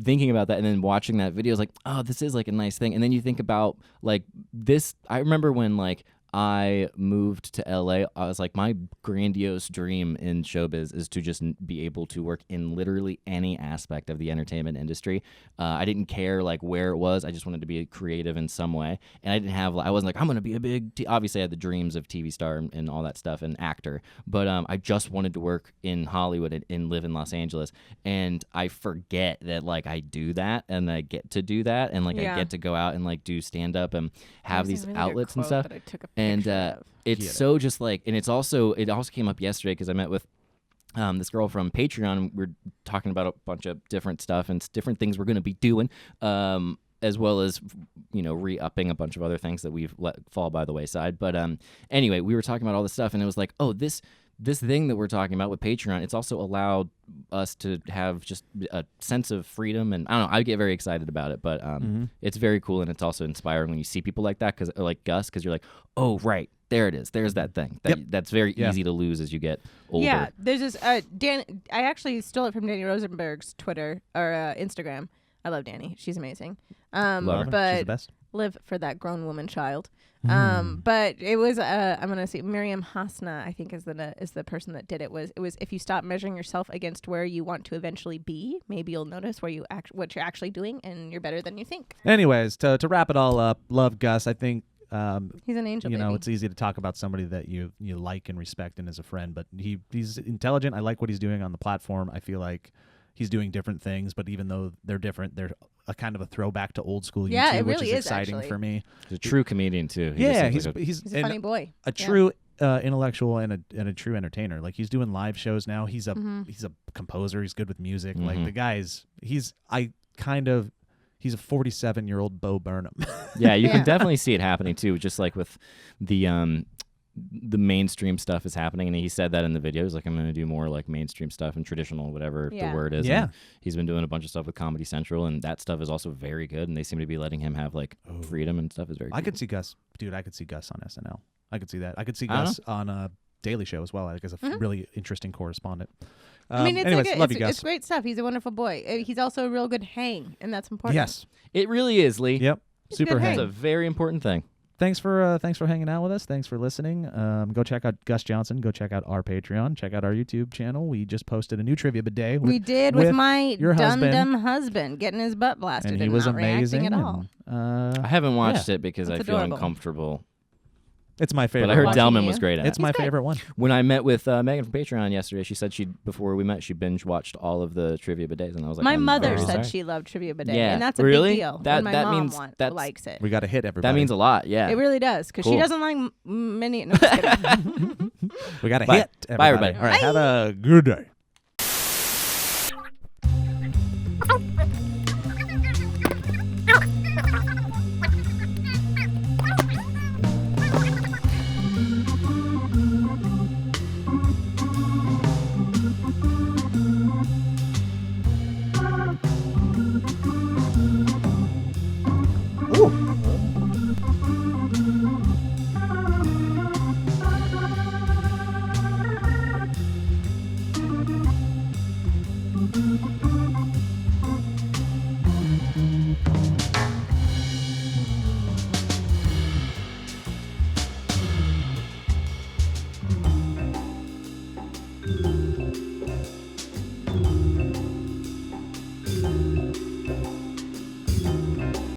[SPEAKER 2] thinking about that and then watching that video is like, oh, this is like a nice thing. And then you think about like this. I remember when like I moved to LA, I was like, my grandiose dream in showbiz is to just be able to work in literally any aspect of the entertainment industry. I didn't care like where it was. I just wanted to be creative in some way. And I wasn't like, I'm going to be a big, obviously I had the dreams of TV star and all that stuff and actor, but I just wanted to work in Hollywood and live in Los Angeles. And I forget that like I do that, and I get to do that. And like
[SPEAKER 4] Yeah.
[SPEAKER 2] I get to go out and like do stand up and have
[SPEAKER 4] There's
[SPEAKER 2] these
[SPEAKER 4] a really good
[SPEAKER 2] outlets and
[SPEAKER 4] quote
[SPEAKER 2] stuff.
[SPEAKER 4] that I took a
[SPEAKER 2] And
[SPEAKER 4] picture of.
[SPEAKER 2] it's so just like, and it also came up yesterday because I met with this girl from Patreon. We're talking about a bunch of different stuff and different things we're going to be doing, as well as, you know, re-upping a bunch of other things that we've let fall by the wayside. But anyway, we were talking about all this stuff, and it was like, oh, this thing that we're talking about with Patreon, it's also allowed us to have just a sense of freedom. And I don't know, I get very excited about it, but it's very cool. And it's also inspiring when you see people like that, or like Gus, because you're like, oh, right, there it is. There's that thing. That's very easy to lose as you get older.
[SPEAKER 4] Yeah, there's this Dan. I actually stole it from Danny Rosenberg's Twitter or Instagram. I love Danny; she's amazing.
[SPEAKER 2] Love her.
[SPEAKER 4] But
[SPEAKER 1] She's the best.
[SPEAKER 4] live for that grown woman child.
[SPEAKER 1] Hmm.
[SPEAKER 4] But it was I'm gonna see Miriam Hasna, I think is the person that did it. It was if you stop measuring yourself against where you want to eventually be, maybe you'll notice what you're actually doing, and you're better than you think.
[SPEAKER 1] Anyways, to wrap it all up, love Gus. I think
[SPEAKER 4] He's an angel.
[SPEAKER 1] you know,
[SPEAKER 4] baby.
[SPEAKER 1] it's easy to talk about somebody that you like and respect and as a friend, but he's intelligent. I like what he's doing on the platform. I feel like he's doing different things, but even though they're different, they're a kind of a throwback to old school
[SPEAKER 4] Yeah,
[SPEAKER 1] YouTube,
[SPEAKER 4] it
[SPEAKER 1] which
[SPEAKER 4] really
[SPEAKER 1] is
[SPEAKER 4] is,
[SPEAKER 1] exciting
[SPEAKER 4] actually.
[SPEAKER 1] for me.
[SPEAKER 2] He's a true comedian too. He
[SPEAKER 1] Yeah,
[SPEAKER 2] just seems like
[SPEAKER 1] he's
[SPEAKER 4] He's a funny boy.
[SPEAKER 1] a true intellectual and a true entertainer. Like he's doing live shows now. He's a composer. He's good with music. Like the guy's he's a 47-year-old Bo Burnham.
[SPEAKER 2] yeah, you
[SPEAKER 4] Yeah.
[SPEAKER 2] can definitely see it happening too. Just like with the mainstream stuff is happening, and he said that in the video. He's like, I'm going to do more like mainstream stuff and traditional, whatever
[SPEAKER 4] Yeah.
[SPEAKER 2] the word is.
[SPEAKER 1] Yeah.
[SPEAKER 2] And he's been doing a bunch of stuff with Comedy Central, and that stuff is also very good. And they seem to be letting him have like freedom and stuff. Is very.
[SPEAKER 1] I
[SPEAKER 2] cool.
[SPEAKER 1] could see Gus, dude. I could see Gus on SNL. I could see that. I could see
[SPEAKER 2] I don't
[SPEAKER 1] Gus on a Daily Show as well. Like as a really interesting correspondent.
[SPEAKER 4] I mean, it's
[SPEAKER 1] anyways,
[SPEAKER 4] like
[SPEAKER 1] love you, Gus.
[SPEAKER 4] it's great stuff. He's a wonderful boy. He's also a real good hang, and that's important.
[SPEAKER 1] Yes.
[SPEAKER 2] It really is, Lee.
[SPEAKER 1] Yep.
[SPEAKER 4] It's
[SPEAKER 1] Super
[SPEAKER 4] good
[SPEAKER 1] hang.
[SPEAKER 2] It's a very important thing.
[SPEAKER 1] Thanks for hanging out with us. Thanks for listening. Go check out Gus Johnson. Go check out our Patreon. Check out our YouTube channel. We just posted a new trivia bidet.
[SPEAKER 4] We did with my
[SPEAKER 1] your
[SPEAKER 4] dumb husband getting his butt blasted
[SPEAKER 1] and he was
[SPEAKER 4] not
[SPEAKER 1] amazing.
[SPEAKER 4] reacting at all.
[SPEAKER 1] And,
[SPEAKER 2] I haven't watched it because
[SPEAKER 4] That's
[SPEAKER 2] I feel
[SPEAKER 4] adorable.
[SPEAKER 2] uncomfortable.
[SPEAKER 1] it's my favorite.
[SPEAKER 2] But I heard
[SPEAKER 1] one.
[SPEAKER 4] Watching
[SPEAKER 2] Delman
[SPEAKER 4] you.
[SPEAKER 2] was great at
[SPEAKER 1] It's
[SPEAKER 2] it.
[SPEAKER 1] my
[SPEAKER 4] great.
[SPEAKER 1] favorite one.
[SPEAKER 2] When I met with Megan from Patreon yesterday, she said before we met, she binge watched all of the trivia bidets, and I was like,
[SPEAKER 4] My
[SPEAKER 2] I'm
[SPEAKER 4] mother
[SPEAKER 2] very
[SPEAKER 4] said
[SPEAKER 2] sorry.
[SPEAKER 4] she loved trivia bidet,
[SPEAKER 2] Yeah.
[SPEAKER 4] and that's a
[SPEAKER 2] Really?
[SPEAKER 4] big deal.
[SPEAKER 2] That-
[SPEAKER 4] when my
[SPEAKER 2] that
[SPEAKER 4] mom
[SPEAKER 2] means that's-
[SPEAKER 4] likes it.
[SPEAKER 1] We got to hit everybody.
[SPEAKER 2] That means a lot. Yeah.
[SPEAKER 4] It really does, because
[SPEAKER 2] Cool.
[SPEAKER 4] she doesn't like many. No, just kidding.
[SPEAKER 1] we got to
[SPEAKER 2] Bye.
[SPEAKER 1] hit everybody.
[SPEAKER 2] Bye, everybody.
[SPEAKER 1] All right. Have a good day.